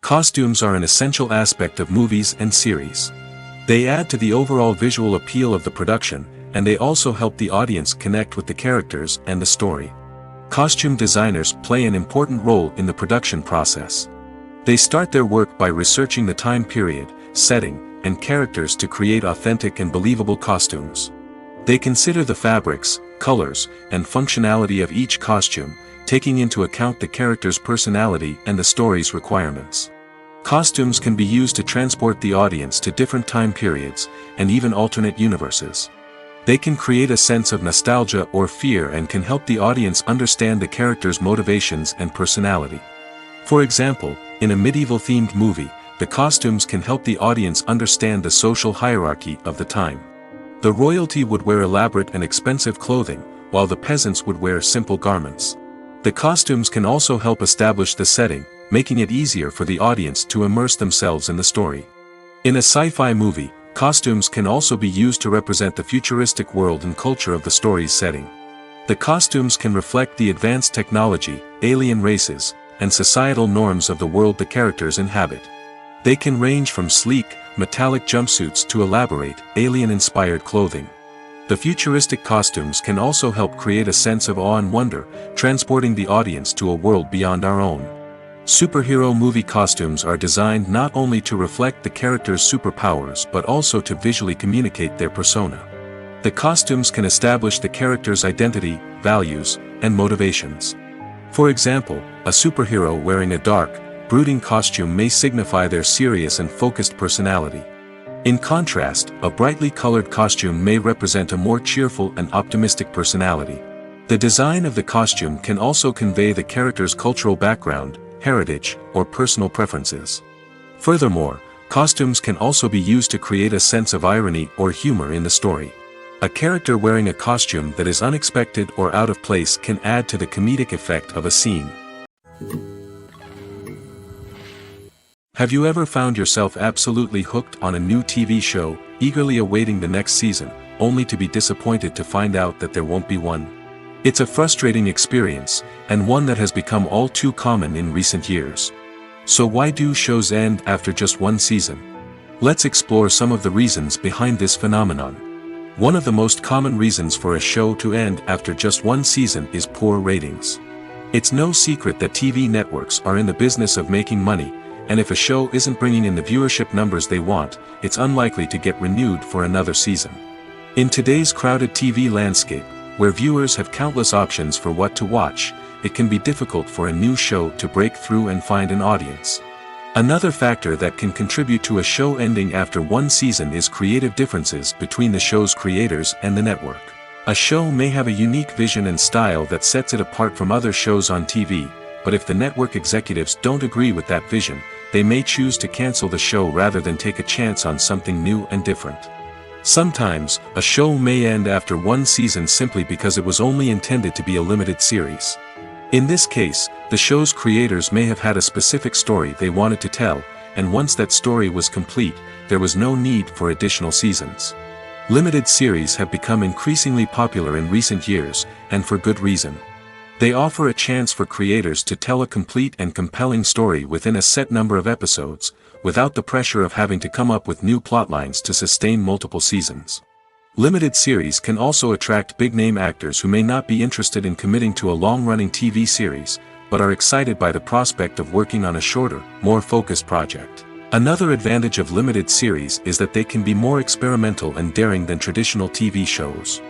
Costumes are an essential aspect of movies and series. They add to the overall visual appeal of the production, and they also help the audience connect with the characters and the story. Costume designers play an important role in the production process. They start their work by researching the time period, setting, and characters to create authentic and believable costumes. They consider the fabrics, colors, and functionality of each costume, taking into account the character's personality and the story's requirements. Costumes can be used to transport the audience to different time periods, and even alternate universes. They can create a sense of nostalgia or fear and can help the audience understand the character's motivations and personality. For example, in a medieval-themed movie, the costumes can help the audience understand the social hierarchy of the time. The royalty would wear elaborate and expensive clothing, while the peasants would wear simple garments. The costumes can also help establish the setting, making it easier for the audience to immerse themselves in the story. In a sci-fi movie, costumes can also be used to represent the futuristic world and culture of the story's setting. The costumes can reflect the advanced technology, alien races, and societal norms of the world the characters inhabit. They can range from sleek, metallic jumpsuits to elaborate, alien-inspired clothing. The futuristic costumes can also help create a sense of awe and wonder, transporting the audience to a world beyond our own. Superhero movie costumes are designed not only to reflect the character's superpowers but also to visually communicate their persona. The costumes can establish the character's identity, values, and motivations. For example, a superhero wearing a dark, brooding costume may signify their serious and focused personality. In contrast, a brightly colored costume may represent a more cheerful and optimistic personality. The design of the costume can also convey the character's cultural background, heritage, or personal preferences. Furthermore, costumes can also be used to create a sense of irony or humor in the story. A character wearing a costume that is unexpected or out of place can add to the comedic effect of a scene. Have you ever found yourself absolutely hooked on a new TV show, eagerly awaiting the next season, only to be disappointed to find out that there won't be one? It's a frustrating experience, and one that has become all too common in recent years. So why do shows end after just one season? Let's explore some of the reasons behind this phenomenon. One of the most common reasons for a show to end after just one season is poor ratings. It's no secret that TV networks are in the business of making money, and if a show isn't bringing in the viewership numbers they want, it's unlikely to get renewed for another season. In today's crowded TV landscape, where viewers have countless options for what to watch, it can be difficult for a new show to break through and find an audience. Another factor that can contribute to a show ending after one season is creative differences between the show's creators and the network. A show may have a unique vision and style that sets it apart from other shows on TV, but if the network executives don't agree with that vision, they may choose to cancel the show rather than take a chance on something new and different. Sometimes, a show may end after one season simply because it was only intended to be a limited series. In this case, the show's creators may have had a specific story they wanted to tell, and once that story was complete, there was no need for additional seasons. Limited series have become increasingly popular in recent years, and for good reason. They offer a chance for creators to tell a complete and compelling story within a set number of episodes, without the pressure of having to come up with new plotlines to sustain multiple seasons. Limited series can also attract big-name actors who may not be interested in committing to a long-running TV series, but are excited by the prospect of working on a shorter, more focused project. Another advantage of limited series is that they can be more experimental and daring than traditional TV shows.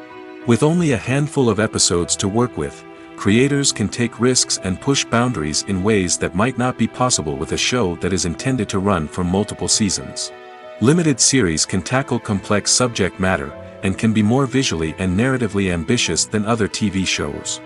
With only a handful of episodes to work with, creators can take risks and push boundaries in ways that might not be possible with a show that is intended to run for multiple seasons. Limited series can tackle complex subject matter, and can be more visually and narratively ambitious than other TV shows.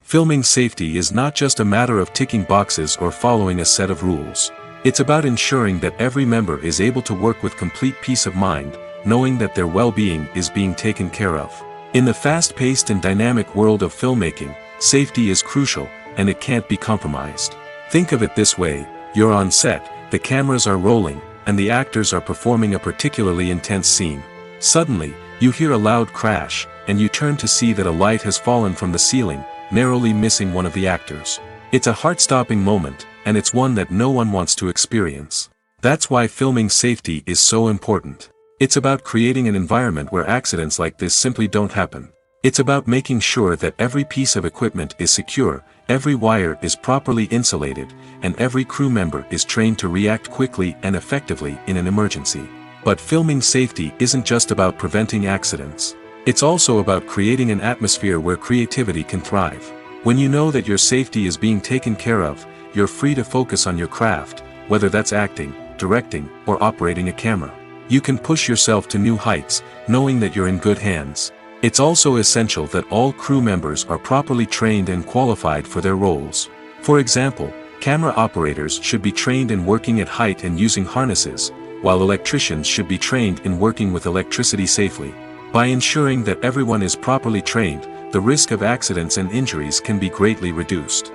Filming safety is not just a matter of ticking boxes or following a set of rules. It's about ensuring that every member is able to work with complete peace of mind, knowing that their well-being is being taken care of. In the fast-paced and dynamic world of filmmaking, safety is crucial, and it can't be compromised. Think of it this way: you're on set, the cameras are rolling, and the actors are performing a particularly intense scene. Suddenly, you hear a loud crash, and you turn to see that a light has fallen from the ceiling, narrowly missing one of the actors. It's a heart-stopping moment, and it's one that no one wants to experience. That's why filming safety is so important. It's about creating an environment where accidents like this simply don't happen. It's about making sure that every piece of equipment is secure, every wire is properly insulated, and every crew member is trained to react quickly and effectively in an emergency. But filming safety isn't just about preventing accidents. It's also about creating an atmosphere where creativity can thrive. When you know that your safety is being taken care of, you're free to focus on your craft, whether that's acting, directing, or operating a camera. You can push yourself to new heights, knowing that you're in good hands. It's also essential that all crew members are properly trained and qualified for their roles. For example, camera operators should be trained in working at height and using harnesses, while electricians should be trained in working with electricity safely. By ensuring that everyone is properly trained, the risk of accidents and injuries can be greatly reduced.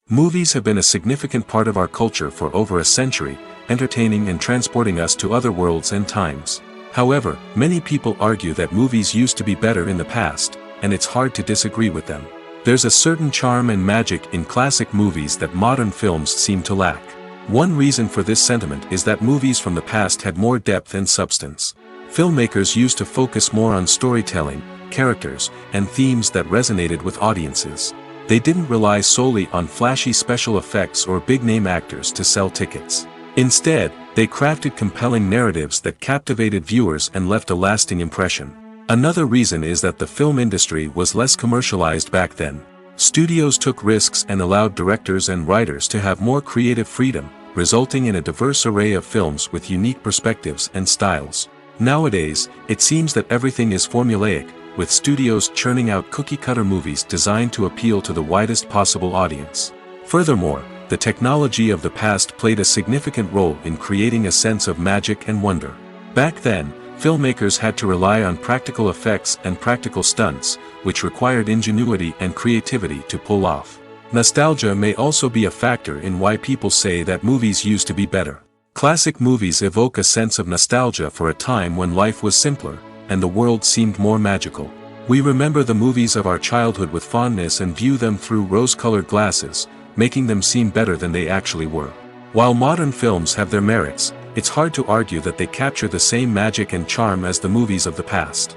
Movies have been a significant part of our culture for over a century, entertaining and transporting us to other worlds and times. However, many people argue that movies used to be better in the past, and it's hard to disagree with them. There's a certain charm and magic in classic movies that modern films seem to lack. One reason for this sentiment is that movies from the past had more depth and substance. Filmmakers used to focus more on storytelling, characters, and themes that resonated with audiences. They didn't rely solely on flashy special effects or big-name actors to sell tickets. Instead, they crafted compelling narratives that captivated viewers and left a lasting impression. Another reason is that the film industry was less commercialized back then. Studios took risks and allowed directors and writers to have more creative freedom, resulting in a diverse array of films with unique perspectives and styles. Nowadays, it seems that everything is formulaic, with studios churning out cookie-cutter movies designed to appeal to the widest possible audience. Furthermore, the technology of the past played a significant role in creating a sense of magic and wonder. Back then, filmmakers had to rely on practical effects and practical stunts, which required ingenuity and creativity to pull off. Nostalgia may also be a factor in why people say that movies used to be better. Classic movies evoke a sense of nostalgia for a time when life was simpler, and the world seemed more magical. We remember the movies of our childhood with fondness and view them through rose-colored glasses, making them seem better than they actually were. While modern films have their merits, it's hard to argue that they capture the same magic and charm as the movies of the past.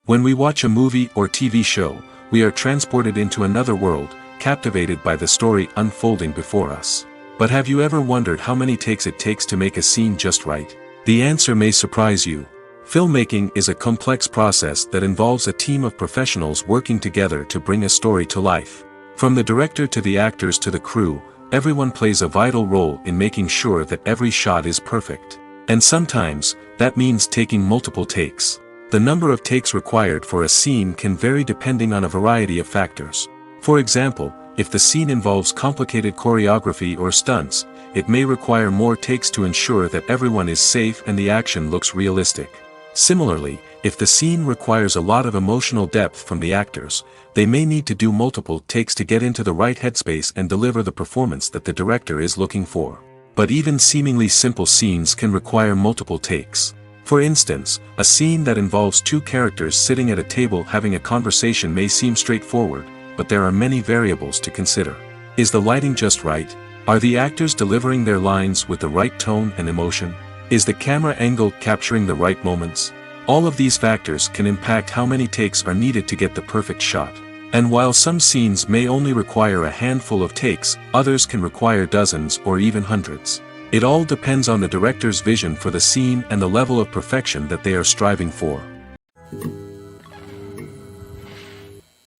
When we watch a movie or TV show, we are transported into another world, captivated by the story unfolding before us. But have you ever wondered how many takes it takes to make a scene just right? The answer may surprise you. Filmmaking is a complex process that involves a team of professionals working together to bring a story to life. From the director to the actors to the crew, everyone plays a vital role in making sure that every shot is perfect. And sometimes, that means taking multiple takes. The number of takes required for a scene can vary depending on a variety of factors. For example, if the scene involves complicated choreography or stunts, it may require more takes to ensure that everyone is safe and the action looks realistic. Similarly, if the scene requires a lot of emotional depth from the actors, they may need to do multiple takes to get into the right headspace and deliver the performance that the director is looking for. But even seemingly simple scenes can require multiple takes. For instance, a scene that involves two characters sitting at a table having a conversation may seem straightforward, but there are many variables to consider. Is the lighting just right? Are the actors delivering their lines with the right tone and emotion? Is the camera angle capturing the right moments? All of these factors can impact how many takes are needed to get the perfect shot. And while some scenes may only require a handful of takes, others can require dozens or even hundreds. It all depends on the director's vision for the scene and the level of perfection that they are striving for.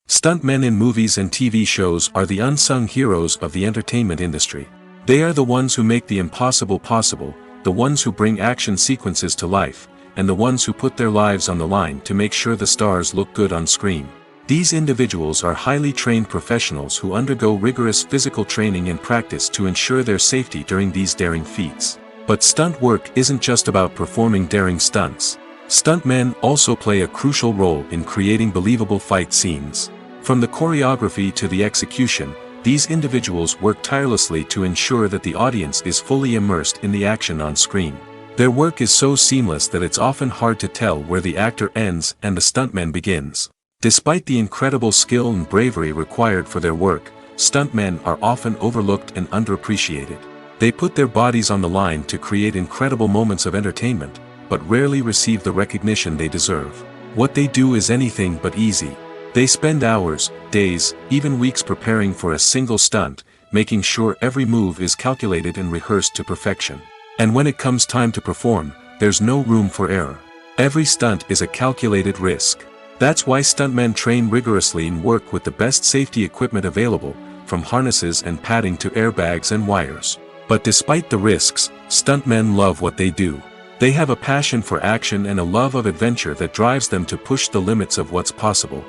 Stuntmen in movies and TV shows are the unsung heroes of the entertainment industry. They are the ones who make the impossible possible, the ones who bring action sequences to life, and the ones who put their lives on the line to make sure the stars look good on screen. These individuals are highly trained professionals who undergo rigorous physical training and practice to ensure their safety during these daring feats. But stunt work isn't just about performing daring stunts. Stuntmen also play a crucial role in creating believable fight scenes. From the choreography to the execution, these individuals work tirelessly to ensure that the audience is fully immersed in the action on screen. Their work is so seamless that it's often hard to tell where the actor ends and the stuntman begins. Despite the incredible skill and bravery required for their work, stuntmen are often overlooked and underappreciated. They put their bodies on the line to create incredible moments of entertainment, but rarely receive the recognition they deserve. What they do is anything but easy. They spend hours, days, even weeks preparing for a single stunt, making sure every move is calculated and rehearsed to perfection. And when it comes time to perform, there's no room for error. Every stunt is a calculated risk. That's why stuntmen train rigorously and work with the best safety equipment available, from harnesses and padding to airbags and wires. But despite the risks, stuntmen love what they do. They have a passion for action and a love of adventure that drives them to push the limits of what's possible.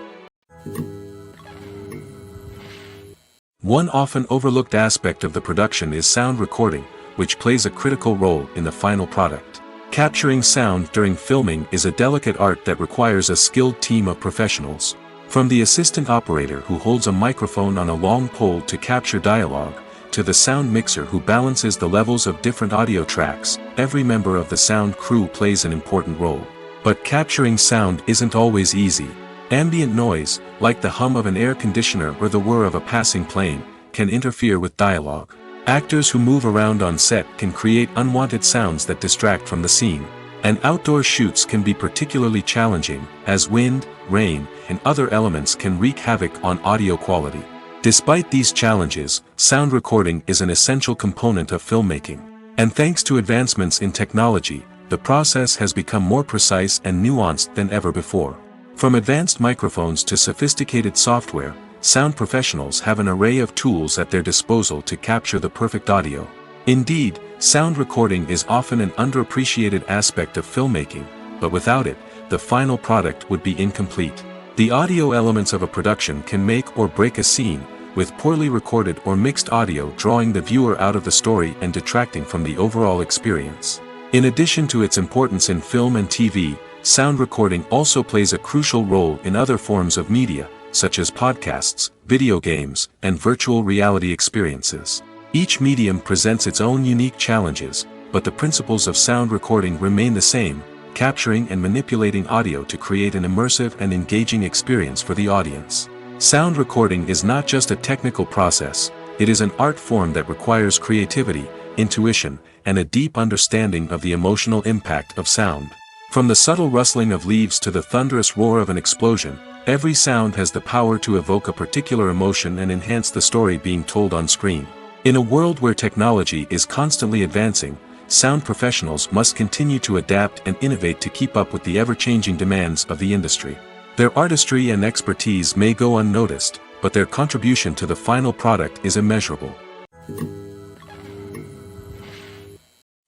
One often overlooked aspect of the production is sound recording, which plays a critical role in the final product. Capturing sound during filming is a delicate art that requires a skilled team of professionals. From the assistant operator who holds a microphone on a long pole to capture dialogue, to the sound mixer who balances the levels of different audio tracks, every member of the sound crew plays an important role. But capturing sound isn't always easy. Ambient noise, like the hum of an air conditioner or the whir of a passing plane, can interfere with dialogue. Actors who move around on set can create unwanted sounds that distract from the scene. And outdoor shoots can be particularly challenging, as wind, rain, and other elements can wreak havoc on audio quality. Despite these challenges, sound recording is an essential component of filmmaking. And thanks to advancements in technology, the process has become more precise and nuanced than ever before. From advanced microphones to sophisticated software, sound professionals have an array of tools at their disposal to capture the perfect audio. Indeed, sound recording is often an underappreciated aspect of filmmaking, but without it, the final product would be incomplete. The audio elements of a production can make or break a scene, with poorly recorded or mixed audio drawing the viewer out of the story and detracting from the overall experience. In addition to its importance in film and TV, sound recording also plays a crucial role in other forms of media, such as podcasts, video games, and virtual reality experiences. Each medium presents its own unique challenges, but the principles of sound recording remain the same, capturing and manipulating audio to create an immersive and engaging experience for the audience. Sound recording is not just a technical process, it is an art form that requires creativity, intuition, and a deep understanding of the emotional impact of sound. From the subtle rustling of leaves to the thunderous roar of an explosion, every sound has the power to evoke a particular emotion and enhance the story being told on screen. In a world where technology is constantly advancing, sound professionals must continue to adapt and innovate to keep up with the ever-changing demands of the industry. Their artistry and expertise may go unnoticed, but their contribution to the final product is immeasurable.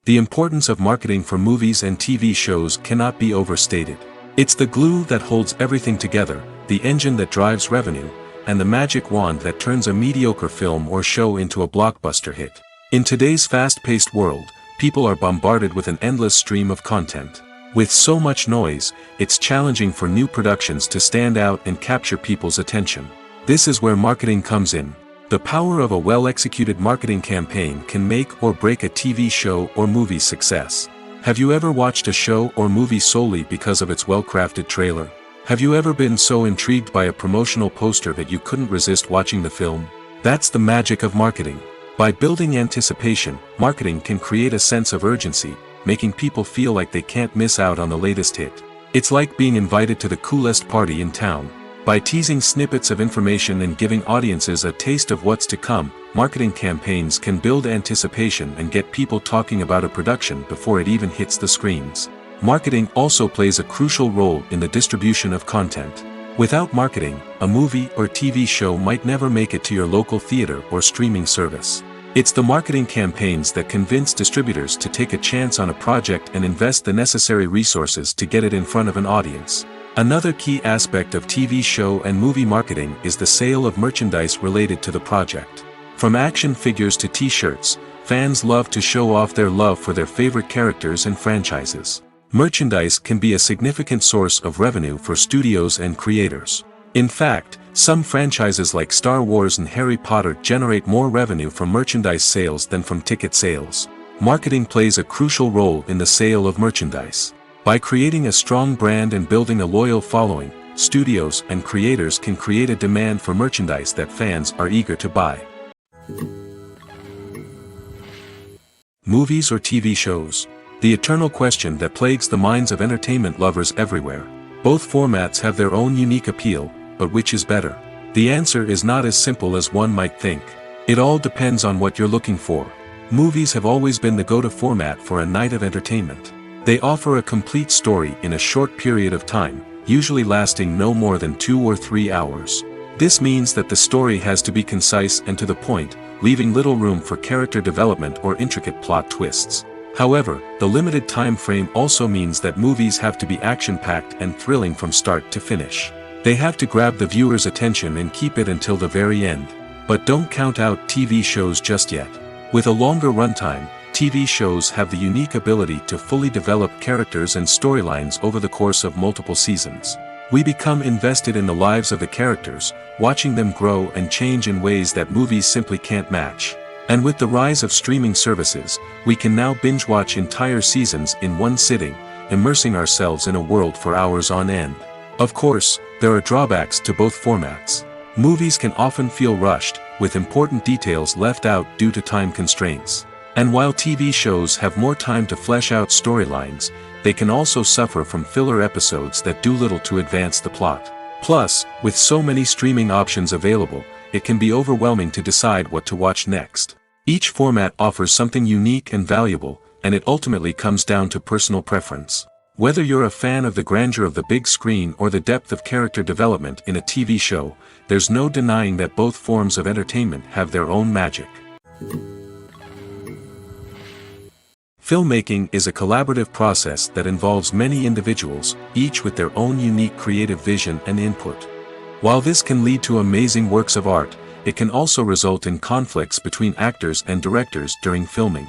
The importance of marketing for movies and TV shows cannot be overstated. It's the glue that holds everything together, the engine that drives revenue, and the magic wand that turns a mediocre film or show into a blockbuster hit. In today's fast-paced world, people are bombarded with an endless stream of content. With so much noise, it's challenging for new productions to stand out and capture people's attention. This is where marketing comes in. The power of a well-executed marketing campaign can make or break a TV show or movie's success. Have you ever watched a show or movie solely because of its well-crafted trailer? Have you ever been so intrigued by a promotional poster that you couldn't resist watching the film? That's the magic of marketing. By building anticipation, marketing can create a sense of urgency, making people feel like they can't miss out on the latest hit. It's like being invited to the coolest party in town. By teasing snippets of information and giving audiences a taste of what's to come, marketing campaigns can build anticipation and get people talking about a production before it even hits the screens. Marketing also plays a crucial role in the distribution of content. Without marketing, a movie or TV show might never make it to your local theater or streaming service. It's the marketing campaigns that convince distributors to take a chance on a project and invest the necessary resources to get it in front of an audience. Another key aspect of TV show and movie marketing is the sale of merchandise related to the project. From action figures to t-shirts, fans love to show off their love for their favorite characters and franchises. Merchandise can be a significant source of revenue for studios and creators. In fact, some franchises like Star Wars and Harry Potter generate more revenue from merchandise sales than from ticket sales. Marketing plays a crucial role in the sale of merchandise. By creating a strong brand and building a loyal following, studios and creators can create a demand for merchandise that fans are eager to buy. Movies or TV shows? The eternal question that plagues the minds of entertainment lovers everywhere. Both formats have their own unique appeal, but which is better? The answer is not as simple as one might think. It all depends on what you're looking for. Movies have always been the go-to format for a night of entertainment. They offer a complete story in a short period of time, usually lasting no more than 2 or 3 hours. This means that the story has to be concise and to the point, leaving little room for character development or intricate plot twists. However, the limited time frame also means that movies have to be action-packed and thrilling from start to finish. They have to grab the viewer's attention and keep it until the very end. But don't count out TV shows just yet. With a longer runtime, TV shows have the unique ability to fully develop characters and storylines over the course of multiple seasons. We become invested in the lives of the characters, watching them grow and change in ways that movies simply can't match. And with the rise of streaming services, we can now binge-watch entire seasons in one sitting, immersing ourselves in a world for hours on end. Of course, there are drawbacks to both formats. Movies can often feel rushed, with important details left out due to time constraints. And while TV shows have more time to flesh out storylines, they can also suffer from filler episodes that do little to advance the plot. Plus, with so many streaming options available, it can be overwhelming to decide what to watch next. Each format offers something unique and valuable, and it ultimately comes down to personal preference. Whether you're a fan of the grandeur of the big screen or the depth of character development in a TV show, there's no denying that both forms of entertainment have their own magic. Filmmaking is a collaborative process that involves many individuals, each with their own unique creative vision and input. While this can lead to amazing works of art, it can also result in conflicts between actors and directors during filming.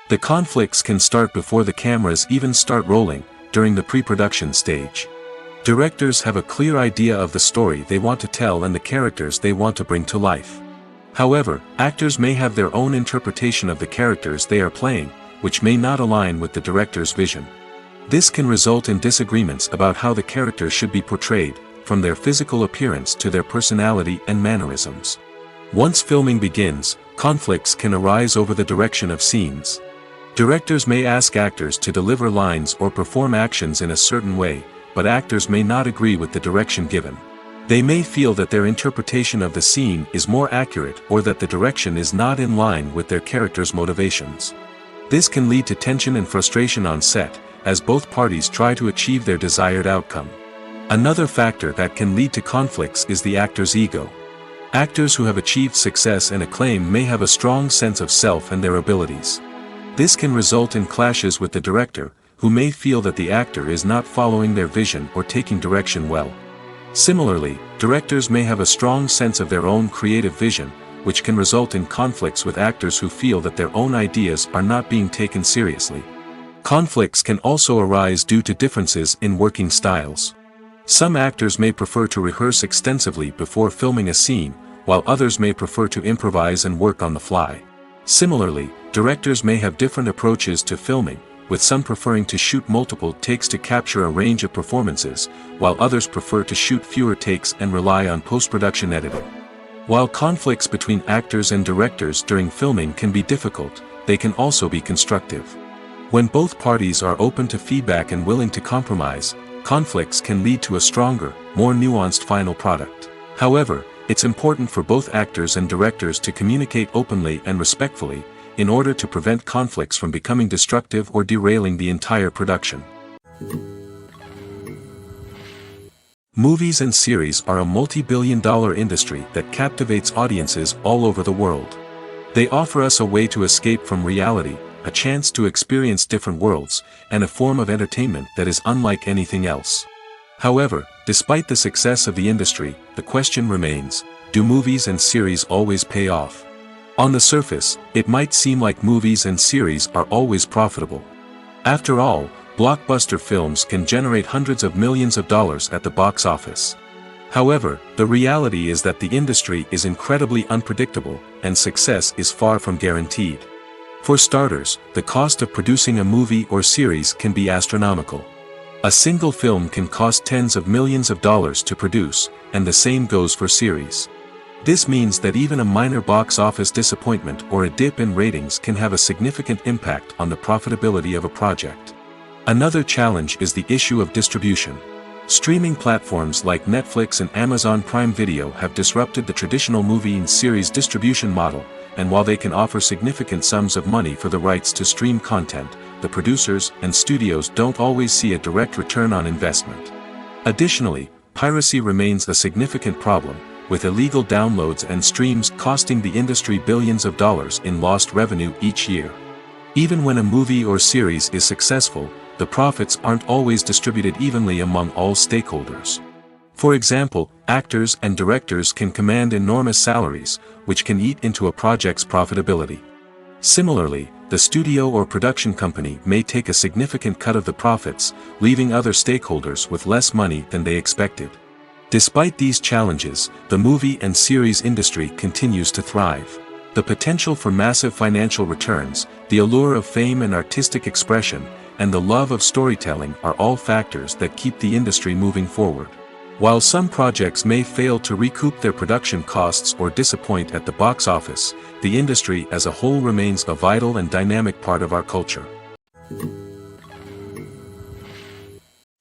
The conflicts can start before the cameras even start rolling, during the pre-production stage. Directors have a clear idea of the story they want to tell and the characters they want to bring to life. However, actors may have their own interpretation of the characters they are playing, which may not align with the director's vision. This can result in disagreements about how the characters should be portrayed, from their physical appearance to their personality and mannerisms. Once filming begins, conflicts can arise over the direction of scenes. Directors may ask actors to deliver lines or perform actions in a certain way, but actors may not agree with the direction given. They may feel that their interpretation of the scene is more accurate or that the direction is not in line with their character's motivations. This can lead to tension and frustration on set, as both parties try to achieve their desired outcome. Another factor that can lead to conflicts is the actor's ego. Actors who have achieved success and acclaim may have a strong sense of self and their abilities. This can result in clashes with the director, who may feel that the actor is not following their vision or taking direction well. Similarly, directors may have a strong sense of their own creative vision, which can result in conflicts with actors who feel that their own ideas are not being taken seriously. Conflicts can also arise due to differences in working styles. Some actors may prefer to rehearse extensively before filming a scene, while others may prefer to improvise and work on the fly. Similarly, directors may have different approaches to filming, with some preferring to shoot multiple takes to capture a range of performances, while others prefer to shoot fewer takes and rely on post-production editing. While conflicts between actors and directors during filming can be difficult, they can also be constructive. When both parties are open to feedback and willing to compromise, conflicts can lead to a stronger, more nuanced final product. However, it's important for both actors and directors to communicate openly and respectfully, in order to prevent conflicts from becoming destructive or derailing the entire production. Movies and series are a multi-billion-dollar industry that captivates audiences all over the world. They offer us a way to escape from reality, a chance to experience different worlds, and a form of entertainment that is unlike anything else. However, despite the success of the industry, the question remains, do movies and series always pay off? On the surface, it might seem like movies and series are always profitable. After all, blockbuster films can generate hundreds of millions of dollars at the box office. However, the reality is that the industry is incredibly unpredictable, and success is far from guaranteed. For starters, the cost of producing a movie or series can be astronomical. A single film can cost tens of millions of dollars to produce, and the same goes for series. This means that even a minor box office disappointment or a dip in ratings can have a significant impact on the profitability of a project. Another challenge is the issue of distribution. Streaming platforms like Netflix and Amazon Prime Video have disrupted the traditional movie and series distribution model, and while they can offer significant sums of money for the rights to stream content, the producers and studios don't always see a direct return on investment. Additionally, piracy remains a significant problem, with illegal downloads and streams costing the industry billions of dollars in lost revenue each year. Even when a movie or series is successful, the profits aren't always distributed evenly among all stakeholders. For example, actors and directors can command enormous salaries, which can eat into a project's profitability. Similarly, the studio or production company may take a significant cut of the profits, leaving other stakeholders with less money than they expected. Despite these challenges, the movie and series industry continues to thrive. The potential for massive financial returns, the allure of fame and artistic expression, and the love of storytelling are all factors that keep the industry moving forward. While some projects may fail to recoup their production costs or disappoint at the box office, the industry as a whole remains a vital and dynamic part of our culture.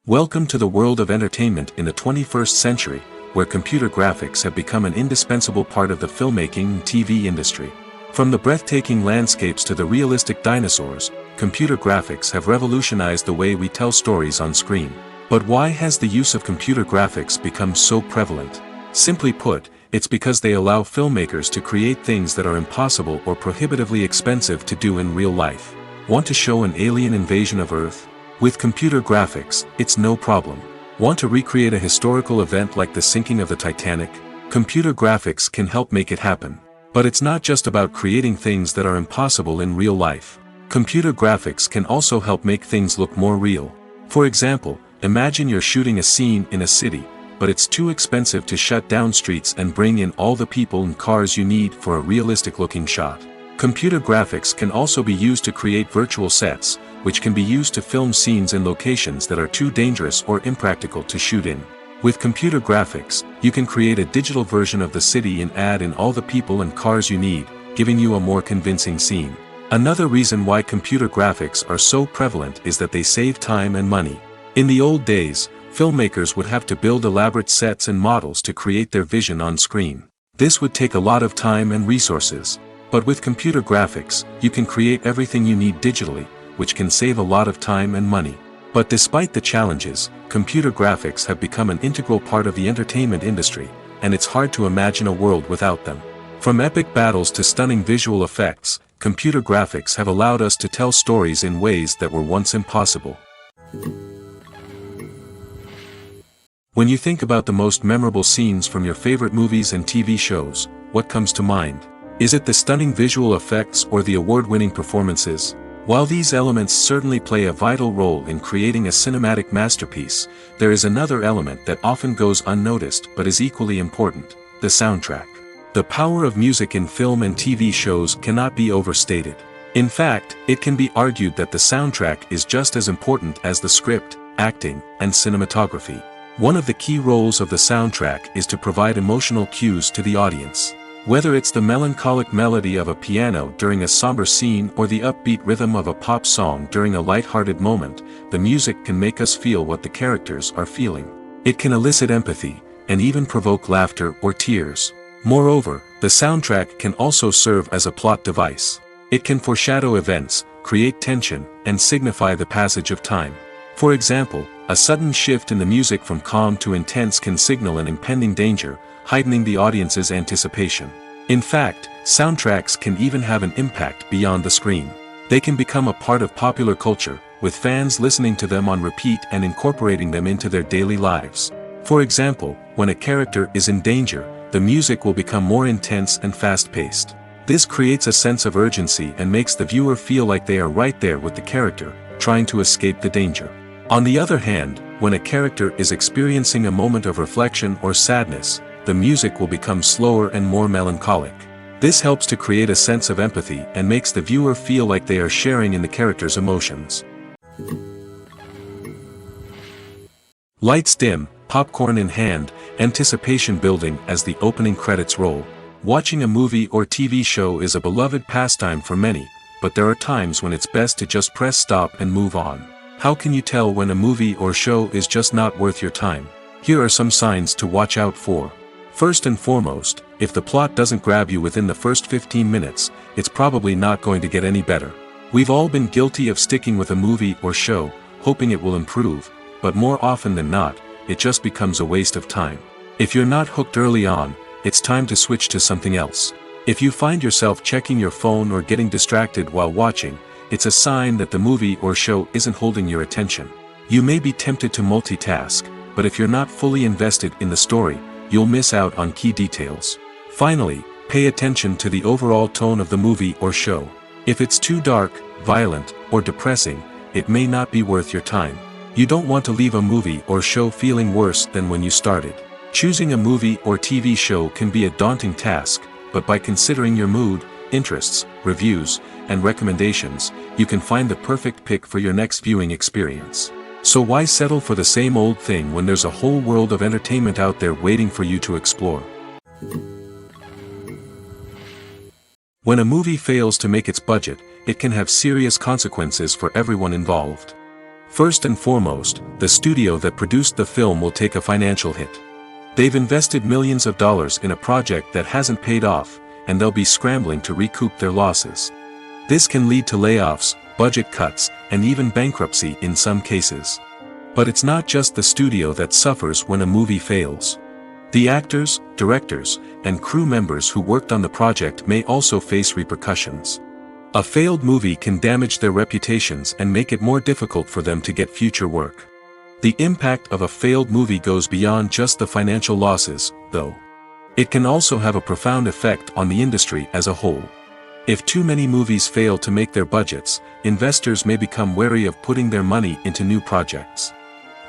Welcome to the world of entertainment in the 21st century, where computer graphics have become an indispensable part of the filmmaking and TV industry. From the breathtaking landscapes to the realistic dinosaurs, computer graphics have revolutionized the way we tell stories on screen. But why has the use of computer graphics become so prevalent? Simply put, it's because they allow filmmakers to create things that are impossible or prohibitively expensive to do in real life. Want to show an alien invasion of Earth? With computer graphics, it's no problem. Want to recreate a historical event like the sinking of the Titanic? Computer graphics can help make it happen. But it's not just about creating things that are impossible in real life. Computer graphics can also help make things look more real. For example, imagine you're shooting a scene in a city, but it's too expensive to shut down streets and bring in all the people and cars you need for a realistic-looking shot. Computer graphics can also be used to create virtual sets, which can be used to film scenes in locations that are too dangerous or impractical to shoot in. With computer graphics, you can create a digital version of the city and add in all the people and cars you need, giving you a more convincing scene. Another reason why computer graphics are so prevalent is that they save time and money. In the old days, filmmakers would have to build elaborate sets and models to create their vision on screen. This would take a lot of time and resources. But with computer graphics, you can create everything you need digitally, which can save a lot of time and money. But despite the challenges, computer graphics have become an integral part of the entertainment industry, and it's hard to imagine a world without them. From epic battles to stunning visual effects, computer graphics have allowed us to tell stories in ways that were once impossible. When you think about the most memorable scenes from your favorite movies and TV shows, what comes to mind? Is it the stunning visual effects or the award-winning performances? While these elements certainly play a vital role in creating a cinematic masterpiece, there is another element that often goes unnoticed but is equally important: the soundtrack. The power of music in film and TV shows cannot be overstated. In fact, it can be argued that the soundtrack is just as important as the script, acting, and cinematography. One of the key roles of the soundtrack is to provide emotional cues to the audience. Whether it's the melancholic melody of a piano during a somber scene or the upbeat rhythm of a pop song during a light-hearted moment, the music can make us feel what the characters are feeling. It can elicit empathy, and even provoke laughter or tears. Moreover, the soundtrack can also serve as a plot device. It can foreshadow events, create tension, and signify the passage of time. For example, a sudden shift in the music from calm to intense can signal an impending danger, heightening the audience's anticipation. In fact, soundtracks can even have an impact beyond the screen. They can become a part of popular culture, with fans listening to them on repeat and incorporating them into their daily lives. For example, when a character is in danger, the music will become more intense and fast-paced. This creates a sense of urgency and makes the viewer feel like they are right there with the character, trying to escape the danger. On the other hand, when a character is experiencing a moment of reflection or sadness, the music will become slower and more melancholic. This helps to create a sense of empathy and makes the viewer feel like they are sharing in the character's emotions. Lights dim, popcorn in hand, anticipation building as the opening credits roll. Watching a movie or TV show is a beloved pastime for many, but there are times when it's best to just press stop and move on. How can you tell when a movie or show is just not worth your time? Here are some signs to watch out for. First and foremost, if the plot doesn't grab you within the first 15 minutes, it's probably not going to get any better. We've all been guilty of sticking with a movie or show, hoping it will improve, but more often than not, it just becomes a waste of time. If you're not hooked early on, it's time to switch to something else. If you find yourself checking your phone or getting distracted while watching, it's a sign that the movie or show isn't holding your attention. You may be tempted to multitask, but if you're not fully invested in the story, you'll miss out on key details. Finally, pay attention to the overall tone of the movie or show. If it's too dark, violent, or depressing, it may not be worth your time. You don't want to leave a movie or show feeling worse than when you started. Choosing a movie or TV show can be a daunting task, but by considering your mood, interests, reviews, and recommendations, you can find the perfect pick for your next viewing experience. So why settle for the same old thing when there's a whole world of entertainment out there waiting for you to explore? When a movie fails to make its budget, it can have serious consequences for everyone involved. First and foremost, the studio that produced the film will take a financial hit. They've invested millions of dollars in a project that hasn't paid off, and they'll be scrambling to recoup their losses. This can lead to layoffs, budget cuts, and even bankruptcy in some cases. But it's not just the studio that suffers when a movie fails. The actors, directors, and crew members who worked on the project may also face repercussions. A failed movie can damage their reputations and make it more difficult for them to get future work. The impact of a failed movie goes beyond just the financial losses, though. It can also have a profound effect on the industry as a whole. If too many movies fail to make their budgets, investors may become wary of putting their money into new projects.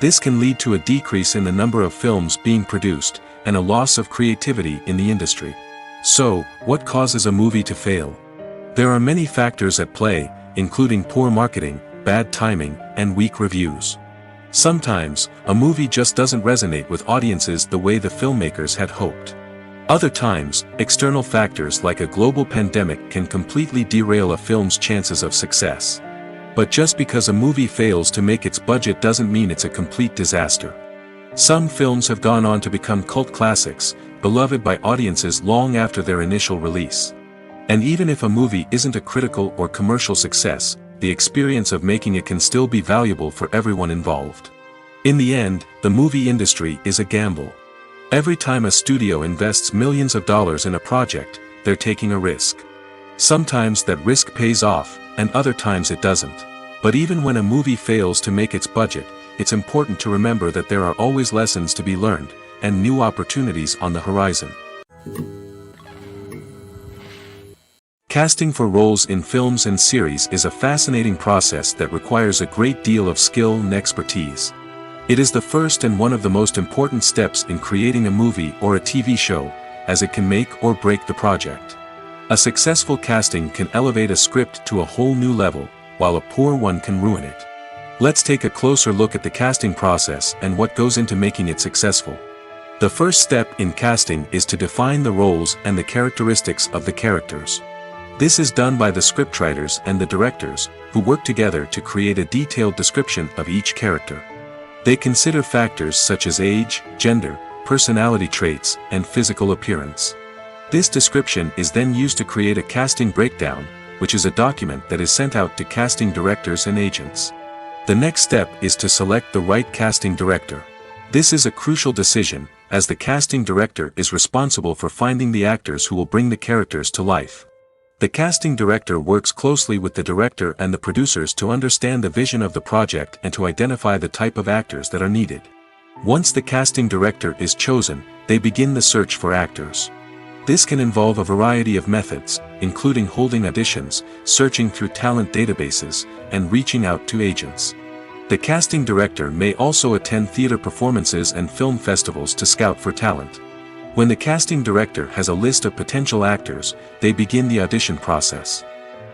This can lead to a decrease in the number of films being produced, and a loss of creativity in the industry. So, what causes a movie to fail? There are many factors at play, including poor marketing, bad timing, and weak reviews. Sometimes, a movie just doesn't resonate with audiences the way the filmmakers had hoped. Other times, external factors like a global pandemic can completely derail a film's chances of success. But just because a movie fails to make its budget doesn't mean it's a complete disaster. Some films have gone on to become cult classics, beloved by audiences long after their initial release. And even if a movie isn't a critical or commercial success, the experience of making it can still be valuable for everyone involved. In the end, the movie industry is a gamble. Every time a studio invests millions of dollars in a project, they're taking a risk. Sometimes that risk pays off, and other times it doesn't. But even when a movie fails to make its budget, it's important to remember that there are always lessons to be learned, and new opportunities on the horizon. Casting for roles in films and series is a fascinating process that requires a great deal of skill and expertise. It is the first and one of the most important steps in creating a movie or a TV show, as it can make or break the project. A successful casting can elevate a script to a whole new level, while a poor one can ruin it. Let's take a closer look at the casting process and what goes into making it successful. The first step in casting is to define the roles and the characteristics of the characters. This is done by the scriptwriters and the directors, who work together to create a detailed description of each character. They consider factors such as age, gender, personality traits, and physical appearance. This description is then used to create a casting breakdown, which is a document that is sent out to casting directors and agents. The next step is to select the right casting director. This is a crucial decision, as the casting director is responsible for finding the actors who will bring the characters to life. The casting director works closely with the director and the producers to understand the vision of the project and to identify the type of actors that are needed. Once the casting director is chosen, they begin the search for actors. This can involve a variety of methods, including holding auditions, searching through talent databases, and reaching out to agents. The casting director may also attend theater performances and film festivals to scout for talent. When the casting director has a list of potential actors, they begin the audition process.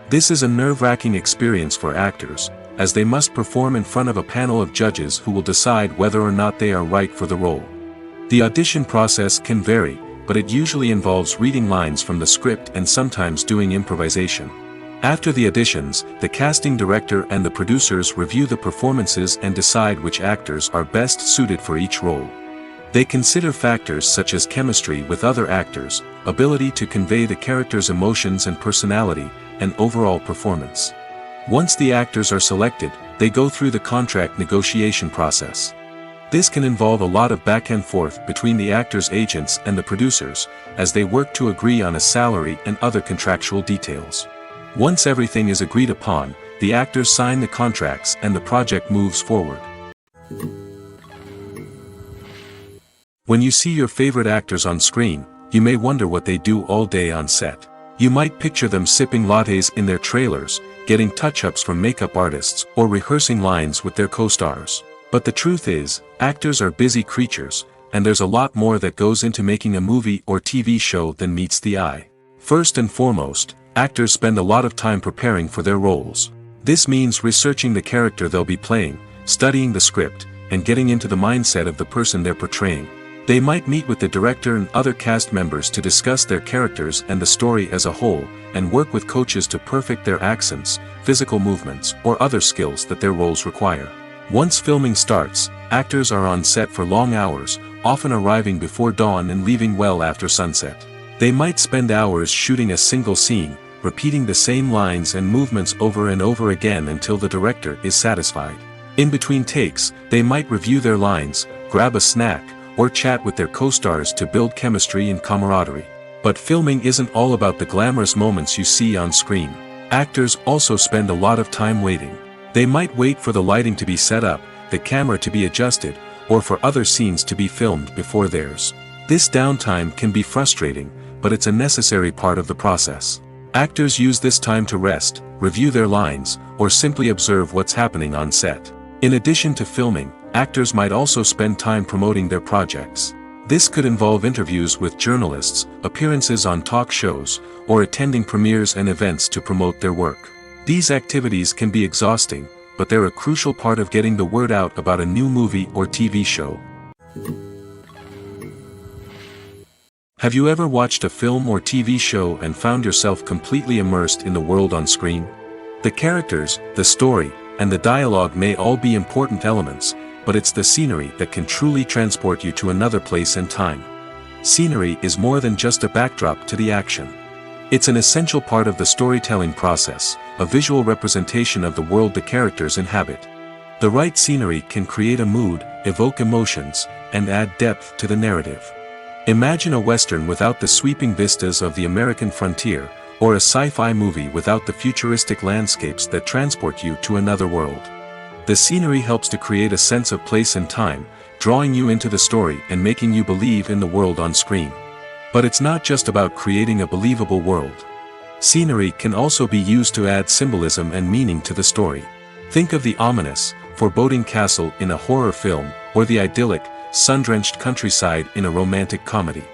This is a nerve-wracking experience for actors, as they must perform in front of a panel of judges who will decide whether or not they are right for the role. The audition process can vary, but it usually involves reading lines from the script and sometimes doing improvisation. After the auditions, the casting director and the producers review the performances and decide which actors are best suited for each role. They consider factors such as chemistry with other actors, ability to convey the character's emotions and personality, and overall performance. Once the actors are selected, they go through the contract negotiation process. This can involve a lot of back and forth between the actors' agents and the producers, as they work to agree on a salary and other contractual details. Once everything is agreed upon, the actors sign the contracts and the project moves forward. When you see your favorite actors on screen, you may wonder what they do all day on set. You might picture them sipping lattes in their trailers, getting touch-ups from makeup artists, or rehearsing lines with their co-stars. But the truth is, actors are busy creatures, and there's a lot more that goes into making a movie or TV show than meets the eye. First and foremost, actors spend a lot of time preparing for their roles. This means researching the character they'll be playing, studying the script, and getting into the mindset of the person they're portraying. They might meet with the director and other cast members to discuss their characters and the story as a whole, and work with coaches to perfect their accents, physical movements, or other skills that their roles require. Once filming starts, actors are on set for long hours, often arriving before dawn and leaving well after sunset. They might spend hours shooting a single scene, repeating the same lines and movements over and over again until the director is satisfied. In between takes, they might review their lines, grab a snack, or chat with their co-stars to build chemistry and camaraderie. But filming isn't all about the glamorous moments you see on screen. Actors also spend a lot of time waiting. They might wait for the lighting to be set up, the camera to be adjusted, or for other scenes to be filmed before theirs. This downtime can be frustrating, but it's a necessary part of the process. Actors use this time to rest, review their lines, or simply observe what's happening on set. In addition to filming, actors might also spend time promoting their projects. This could involve interviews with journalists, appearances on talk shows, or attending premieres and events to promote their work. These activities can be exhausting, but they're a crucial part of getting the word out about a new movie or TV show. Have you ever watched a film or TV show and found yourself completely immersed in the world on screen? The characters, the story, and the dialogue may all be important elements, but it's the scenery that can truly transport you to another place and time. Scenery is more than just a backdrop to the action. It's an essential part of the storytelling process, a visual representation of the world the characters inhabit. The right scenery can create a mood, evoke emotions, and add depth to the narrative. Imagine a Western without the sweeping vistas of the American frontier, or a sci-fi movie without the futuristic landscapes that transport you to another world. The scenery helps to create a sense of place and time, drawing you into the story and making you believe in the world on screen. But it's not just about creating a believable world. Scenery can also be used to add symbolism and meaning to the story. Think of the ominous, foreboding castle in a horror film, or the idyllic, sun-drenched countryside in a romantic comedy.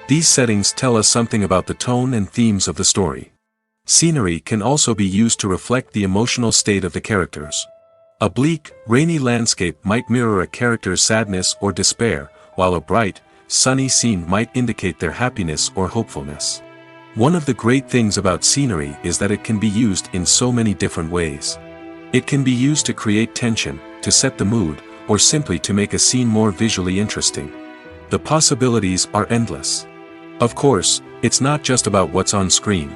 These settings tell us something about the tone and themes of the story. Scenery can also be used to reflect the emotional state of the characters. A bleak, rainy landscape might mirror a character's sadness or despair, while a bright, sunny scene might indicate their happiness or hopefulness. One of the great things about scenery is that it can be used in so many different ways. It can be used to create tension, to set the mood, or simply to make a scene more visually interesting. The possibilities are endless. Of course, it's not just about what's on screen.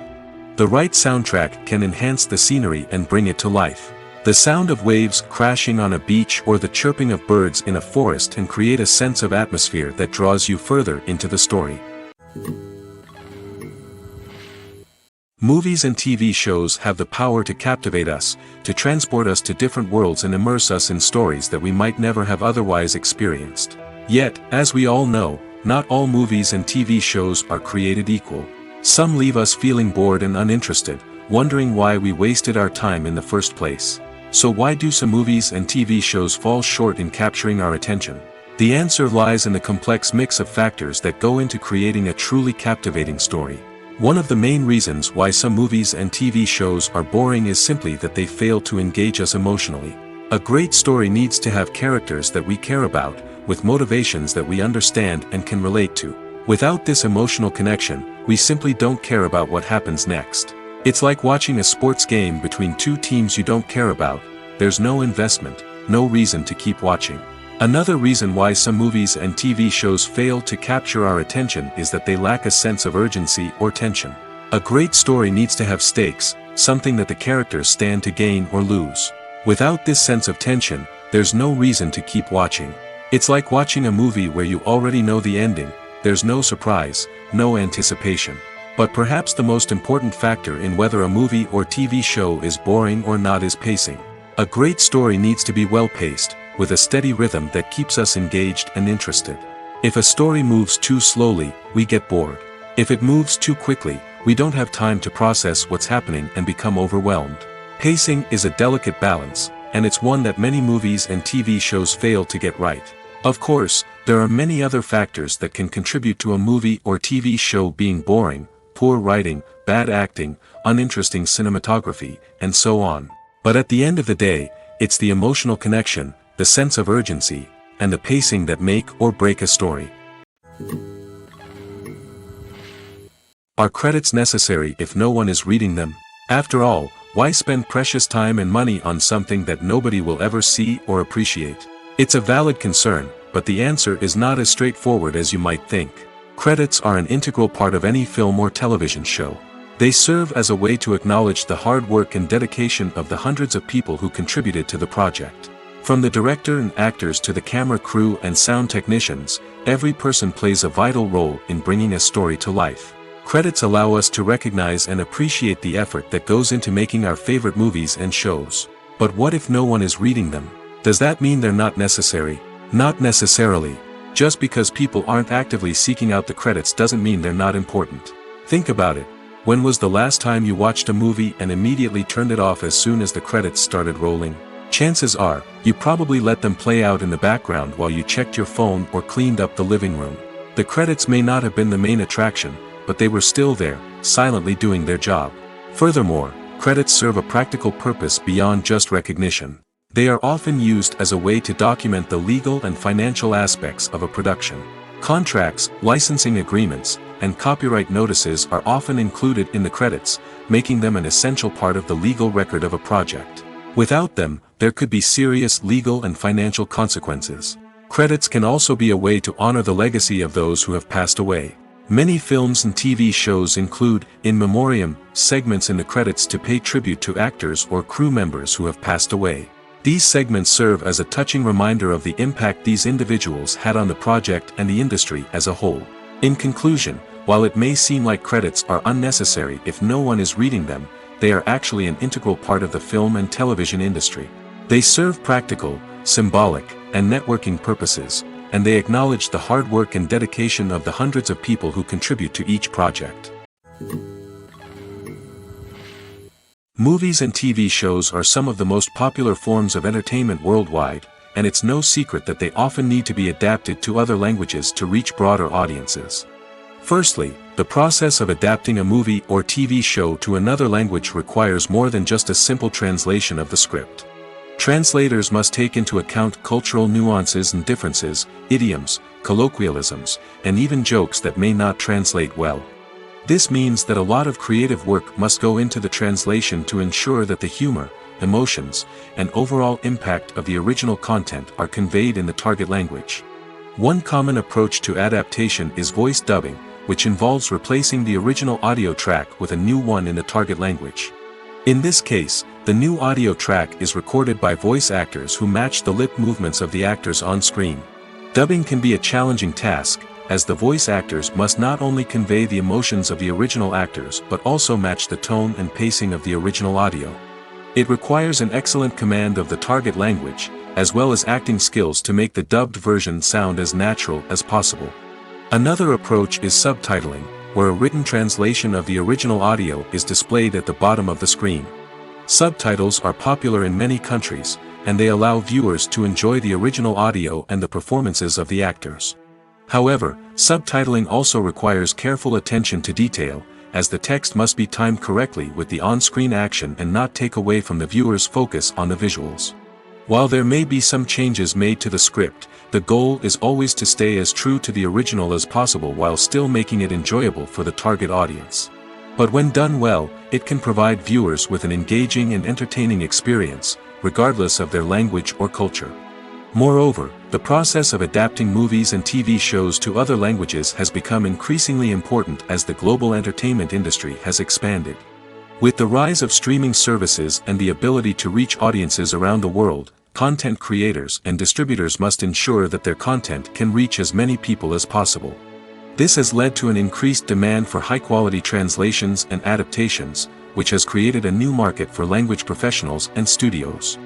The right soundtrack can enhance the scenery and bring it to life. The sound of waves crashing on a beach or the chirping of birds in a forest can create a sense of atmosphere that draws you further into the story. Movies and TV shows have the power to captivate us, to transport us to different worlds and immerse us in stories that we might never have otherwise experienced. Yet, as we all know, not all movies and TV shows are created equal. Some leave us feeling bored and uninterested, wondering why we wasted our time in the first place. So why do some movies and TV shows fall short in capturing our attention? The answer lies in the complex mix of factors that go into creating a truly captivating story. One of the main reasons why some movies and TV shows are boring is simply that they fail to engage us emotionally. A great story needs to have characters that we care about, with motivations that we understand and can relate to. Without this emotional connection, we simply don't care about what happens next. It's like watching a sports game between two teams you don't care about. There's no investment, no reason to keep watching. Another reason why some movies and TV shows fail to capture our attention is that they lack a sense of urgency or tension. A great story needs to have stakes, something that the characters stand to gain or lose. Without this sense of tension, there's no reason to keep watching. It's like watching a movie where you already know the ending. There's no surprise, no anticipation. But perhaps the most important factor in whether a movie or TV show is boring or not is pacing. A great story needs to be well-paced, with a steady rhythm that keeps us engaged and interested. If a story moves too slowly, we get bored. If it moves too quickly, we don't have time to process what's happening and become overwhelmed. Pacing is a delicate balance, and it's one that many movies and TV shows fail to get right. Of course, there are many other factors that can contribute to a movie or TV show being boring: poor writing, bad acting, uninteresting cinematography, and so on. But at the end of the day, it's the emotional connection, the sense of urgency, and the pacing that make or break a story. Are credits necessary if no one is reading them? After all, why spend precious time and money on something that nobody will ever see or appreciate? It's a valid concern, but the answer is not as straightforward as you might think. Credits are an integral part of any film or television show. They serve as a way to acknowledge the hard work and dedication of the hundreds of people who contributed to the project. From the director and actors to the camera crew and sound technicians, every person plays a vital role in bringing a story to life. Credits allow us to recognize and appreciate the effort that goes into making our favorite movies and shows. But what if no one is reading them? Does that mean they're not necessary? Not necessarily. Just because people aren't actively seeking out the credits doesn't mean they're not important. Think about it. When was the last time you watched a movie and immediately turned it off as soon as the credits started rolling? Chances are, you probably let them play out in the background while you checked your phone or cleaned up the living room. The credits may not have been the main attraction, but they were still there, silently doing their job. Furthermore, credits serve a practical purpose beyond just recognition. They are often used as a way to document the legal and financial aspects of a production. Contracts, licensing agreements, and copyright notices are often included in the credits, making them an essential part of the legal record of a project. Without them, there could be serious legal and financial consequences. Credits can also be a way to honor the legacy of those who have passed away. Many films and TV shows include, in memoriam, segments in the credits to pay tribute to actors or crew members who have passed away. These segments serve as a touching reminder of the impact these individuals had on the project and the industry as a whole. In conclusion, while it may seem like credits are unnecessary if no one is reading them, they are actually an integral part of the film and television industry. They serve practical, symbolic, and networking purposes, and they acknowledge the hard work and dedication of the hundreds of people who contribute to each project. Movies and TV shows are some of the most popular forms of entertainment worldwide, and it's no secret that they often need to be adapted to other languages to reach broader audiences. Firstly, the process of adapting a movie or TV show to another language requires more than just a simple translation of the script. Translators must take into account cultural nuances and differences, idioms, colloquialisms, and even jokes that may not translate well. This means that a lot of creative work must go into the translation to ensure that the humor, emotions, and overall impact of the original content are conveyed in the target language. One common approach to adaptation is voice dubbing, which involves replacing the original audio track with a new one in the target language. In this case, the new audio track is recorded by voice actors who match the lip movements of the actors on screen. Dubbing can be a challenging task, as the voice actors must not only convey the emotions of the original actors but also match the tone and pacing of the original audio. It requires an excellent command of the target language, as well as acting skills to make the dubbed version sound as natural as possible. Another approach is subtitling, where a written translation of the original audio is displayed at the bottom of the screen. Subtitles are popular in many countries, and they allow viewers to enjoy the original audio and the performances of the actors. However, subtitling also requires careful attention to detail, as the text must be timed correctly with the on-screen action and not take away from the viewer's focus on the visuals. While there may be some changes made to the script, the goal is always to stay as true to the original as possible while still making it enjoyable for the target audience. But when done well, it can provide viewers with an engaging and entertaining experience, regardless of their language or culture. Moreover, the process of adapting movies and TV shows to other languages has become increasingly important as the global entertainment industry has expanded. With the rise of streaming services and the ability to reach audiences around the world, content creators and distributors must ensure that their content can reach as many people as possible. This has led to an increased demand for high-quality translations and adaptations, which has created a new market for language professionals and studios.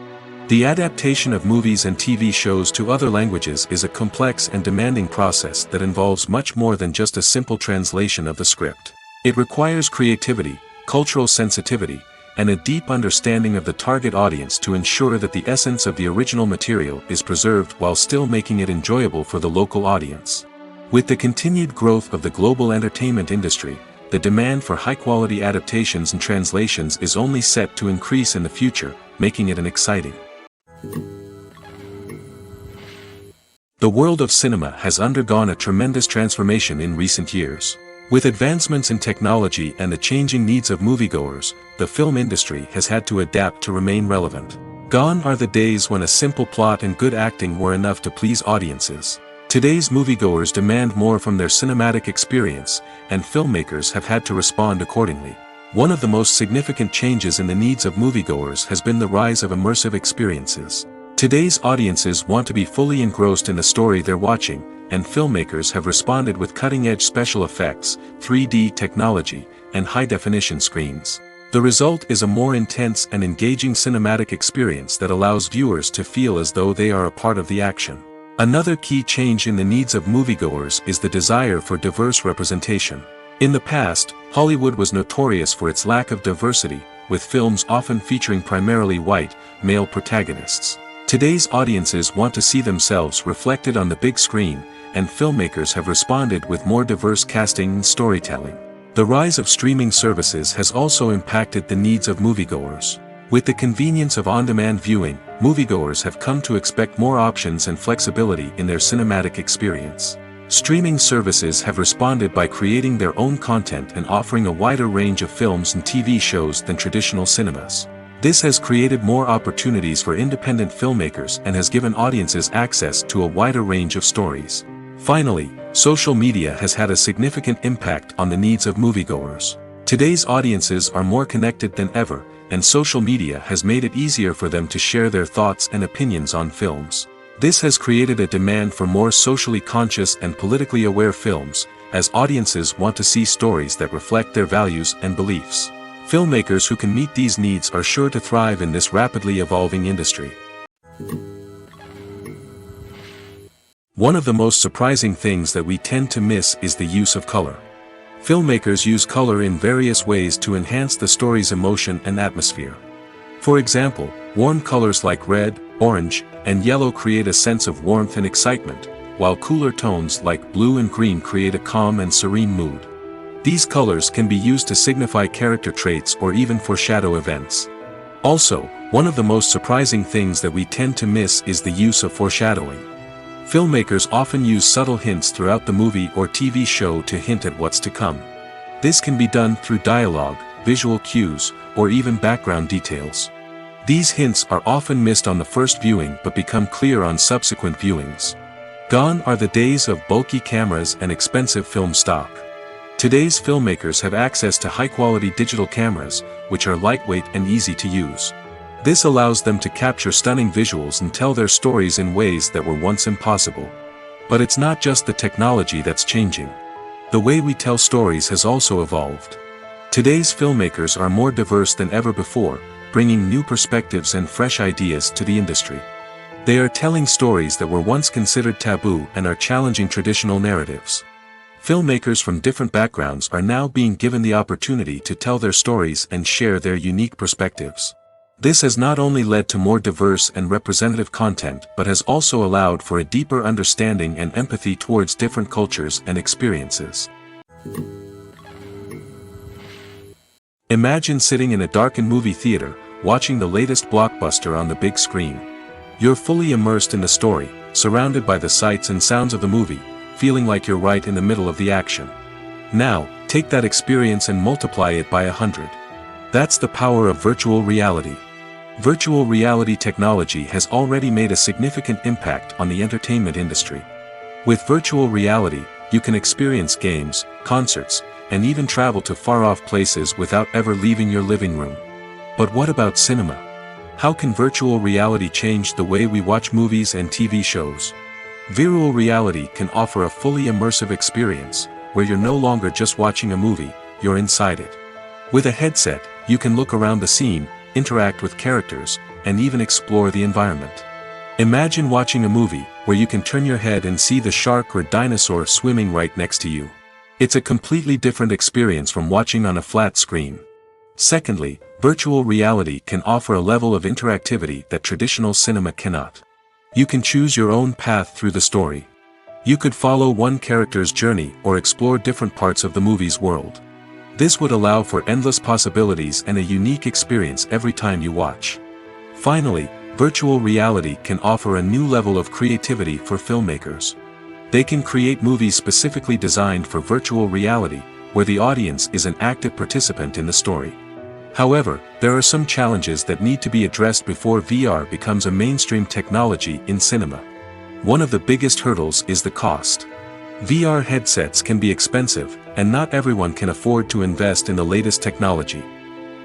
The adaptation of movies and TV shows to other languages is a complex and demanding process that involves much more than just a simple translation of the script. It requires creativity, cultural sensitivity, and a deep understanding of the target audience to ensure that the essence of the original material is preserved while still making it enjoyable for the local audience. With the continued growth of the global entertainment industry, the demand for high-quality adaptations and translations is only set to increase in the future, making it an exciting. The world of cinema has undergone a tremendous transformation in recent years. With advancements in technology and the changing needs of moviegoers, the film industry has had to adapt to remain relevant. Gone are the days when a simple plot and good acting were enough to please audiences. Today's moviegoers demand more from their cinematic experience, and filmmakers have had to respond accordingly. One of the most significant changes in the needs of moviegoers has been the rise of immersive experiences. Today's audiences want to be fully engrossed in the story they're watching, and filmmakers have responded with cutting-edge special effects, 3D technology, and high-definition screens. The result is a more intense and engaging cinematic experience that allows viewers to feel as though they are a part of the action. Another key change in the needs of moviegoers is the desire for diverse representation. In the past, Hollywood was notorious for its lack of diversity, with films often featuring primarily white, male protagonists. Today's audiences want to see themselves reflected on the big screen, and filmmakers have responded with more diverse casting and storytelling. The rise of streaming services has also impacted the needs of moviegoers. With the convenience of on-demand viewing, moviegoers have come to expect more options and flexibility in their cinematic experience. Streaming services have responded by creating their own content and offering a wider range of films and TV shows than traditional cinemas. This has created more opportunities for independent filmmakers and has given audiences access to a wider range of stories. Finally, social media has had a significant impact on the needs of moviegoers. Today's audiences are more connected than ever, and social media has made it easier for them to share their thoughts and opinions on films. This has created a demand for more socially conscious and politically aware films, as audiences want to see stories that reflect their values and beliefs. Filmmakers who can meet these needs are sure to thrive in this rapidly evolving industry. One of the most surprising things that we tend to miss is the use of color. Filmmakers use color in various ways to enhance the story's emotion and atmosphere. For example, warm colors like red, orange, and yellow create a sense of warmth and excitement, while cooler tones like blue and green create a calm and serene mood. These colors can be used to signify character traits or even foreshadow events. Also, one of the most surprising things that we tend to miss is the use of foreshadowing. Filmmakers often use subtle hints throughout the movie or TV show to hint at what's to come. This can be done through dialogue, visual cues, or even background details. These hints are often missed on the first viewing but become clear on subsequent viewings. Gone are the days of bulky cameras and expensive film stock. Today's filmmakers have access to high-quality digital cameras, which are lightweight and easy to use. This allows them to capture stunning visuals and tell their stories in ways that were once impossible. But it's not just the technology that's changing. The way we tell stories has also evolved. Today's filmmakers are more diverse than ever before, bringing new perspectives and fresh ideas to the industry. They are telling stories that were once considered taboo and are challenging traditional narratives. Filmmakers from different backgrounds are now being given the opportunity to tell their stories and share their unique perspectives. This has not only led to more diverse and representative content but has also allowed for a deeper understanding and empathy towards different cultures and experiences. Imagine sitting in a darkened movie theater, watching the latest blockbuster on the big screen. You're fully immersed in the story, surrounded by the sights and sounds of the movie, feeling like you're right in the middle of the action. Now, take that experience and multiply it by 100. That's the power of virtual reality. Virtual reality technology has already made a significant impact on the entertainment industry. With virtual reality, you can experience games, concerts, and even travel to far-off places without ever leaving your living room. But what about cinema? How can virtual reality change the way we watch movies and TV shows? Virtual reality can offer a fully immersive experience, where you're no longer just watching a movie, you're inside it. With a headset, you can look around the scene, interact with characters, and even explore the environment. Imagine watching a movie, where you can turn your head and see the shark or dinosaur swimming right next to you. It's a completely different experience from watching on a flat screen. Secondly, virtual reality can offer a level of interactivity that traditional cinema cannot. You can choose your own path through the story. You could follow one character's journey or explore different parts of the movie's world. This would allow for endless possibilities and a unique experience every time you watch. Finally, virtual reality can offer a new level of creativity for filmmakers. They can create movies specifically designed for virtual reality, where the audience is an active participant in the story. However, there are some challenges that need to be addressed before VR becomes a mainstream technology in cinema. One of the biggest hurdles is the cost. VR headsets can be expensive, and not everyone can afford to invest in the latest technology.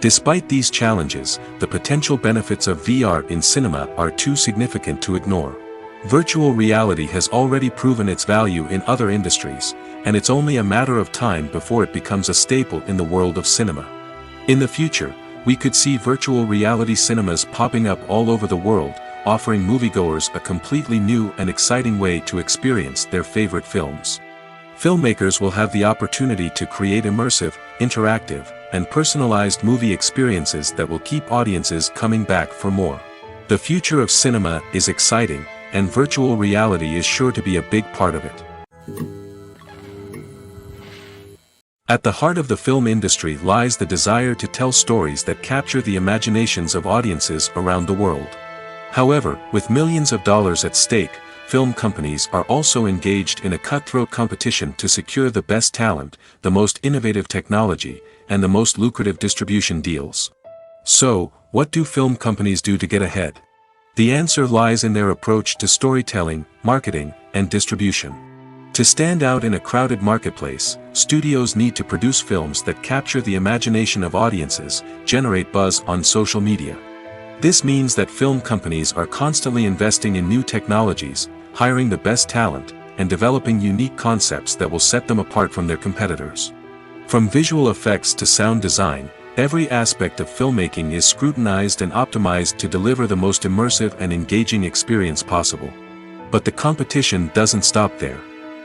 Despite these challenges, the potential benefits of VR in cinema are too significant to ignore. Virtual reality has already proven its value in other industries, and it's only a matter of time before it becomes a staple in the world of cinema. In the future, we could see virtual reality cinemas popping up all over the world, offering moviegoers a completely new and exciting way to experience their favorite films. Filmmakers will have the opportunity to create immersive, interactive, and personalized movie experiences that will keep audiences coming back for more. The future of cinema is exciting, and virtual reality is sure to be a big part of it. At the heart of the film industry lies the desire to tell stories that capture the imaginations of audiences around the world. However, with millions of dollars at stake, film companies are also engaged in a cutthroat competition to secure the best talent, the most innovative technology, and the most lucrative distribution deals. So, what do film companies do to get ahead? The answer lies in their approach to storytelling, marketing, and distribution. To stand out in a crowded marketplace, studios need to produce films that capture the imagination of audiences, generate buzz on social media. This means that film companies are constantly investing in new technologies, hiring the best talent, and developing unique concepts that will set them apart from their competitors. From visual effects to sound design, every aspect of filmmaking is scrutinized and optimized to deliver the most immersive and engaging experience possible. But the competition doesn't stop there.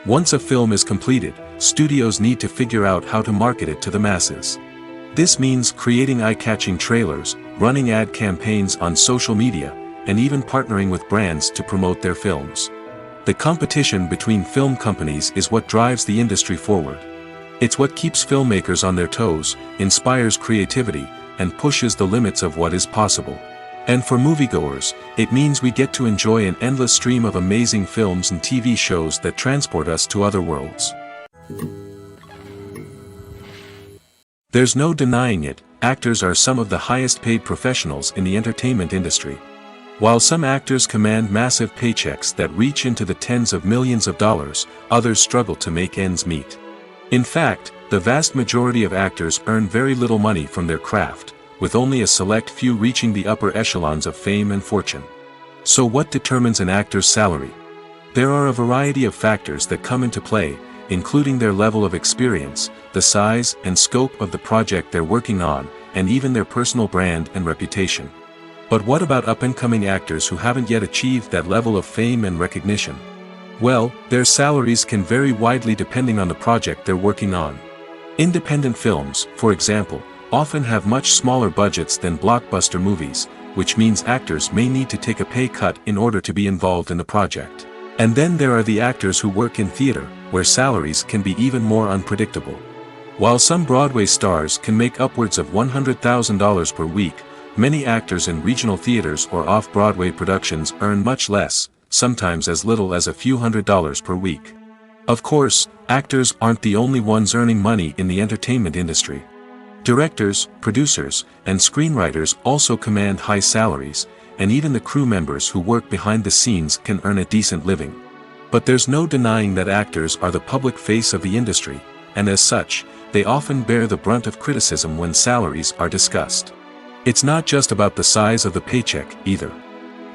Once a film is completed, studios need to figure out how to market it to the masses. This means creating eye-catching trailers, running ad campaigns on social media, and even partnering with brands to promote their films. The competition between film companies is what drives the industry forward. It's what keeps filmmakers on their toes, inspires creativity, and pushes the limits of what is possible. And for moviegoers, it means we get to enjoy an endless stream of amazing films and TV shows that transport us to other worlds. There's no denying it, actors are some of the highest paid professionals in the entertainment industry. While some actors command massive paychecks that reach into the tens of millions of dollars, others struggle to make ends meet. In fact, the vast majority of actors earn very little money from their craft, with only a select few reaching the upper echelons of fame and fortune. So what determines an actor's salary? There are a variety of factors that come into play, including their level of experience, the size and scope of the project they're working on, and even their personal brand and reputation. But what about up-and-coming actors who haven't yet achieved that level of fame and recognition? Well, their salaries can vary widely depending on the project they're working on. Independent films, for example, often have much smaller budgets than blockbuster movies, which means actors may need to take a pay cut in order to be involved in the project. And then there are the actors who work in theater, where salaries can be even more unpredictable. While some Broadway stars can make upwards of $100,000 per week, many actors in regional theaters or off-Broadway productions earn much less, sometimes as little as a few $100s per week. Of course, actors aren't the only ones earning money in the entertainment industry. Directors, producers, and screenwriters also command high salaries, and even the crew members who work behind the scenes can earn a decent living. But there's no denying that actors are the public face of the industry, and as such, they often bear the brunt of criticism when salaries are discussed. It's not just about the size of the paycheck, either.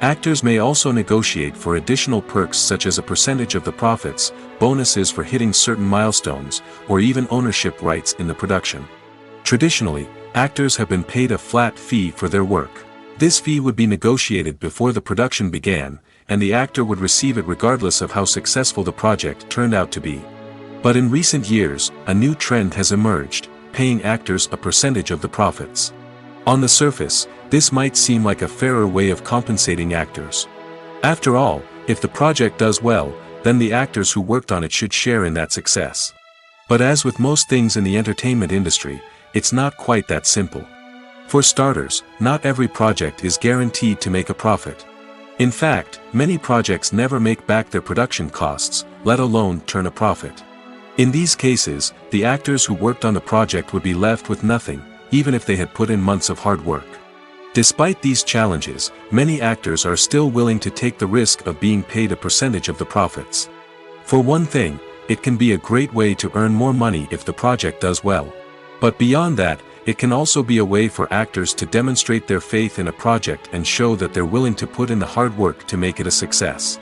Actors may also negotiate for additional perks such as a percentage of the profits, bonuses for hitting certain milestones, or even ownership rights in the production. Traditionally, actors have been paid a flat fee for their work. This fee would be negotiated before the production began, and the actor would receive it regardless of how successful the project turned out to be. But in recent years, a new trend has emerged, paying actors a percentage of the profits. On the surface, this might seem like a fairer way of compensating actors. After all, if the project does well, then the actors who worked on it should share in that success. But as with most things in the entertainment industry, it's not quite that simple. For starters, not every project is guaranteed to make a profit. In fact, many projects never make back their production costs, let alone turn a profit. In these cases, the actors who worked on the project would be left with nothing, even if they had put in months of hard work. Despite these challenges, many actors are still willing to take the risk of being paid a percentage of the profits. For one thing, it can be a great way to earn more money if the project does well. But beyond that, it can also be a way for actors to demonstrate their faith in a project and show that they're willing to put in the hard work to make it a success.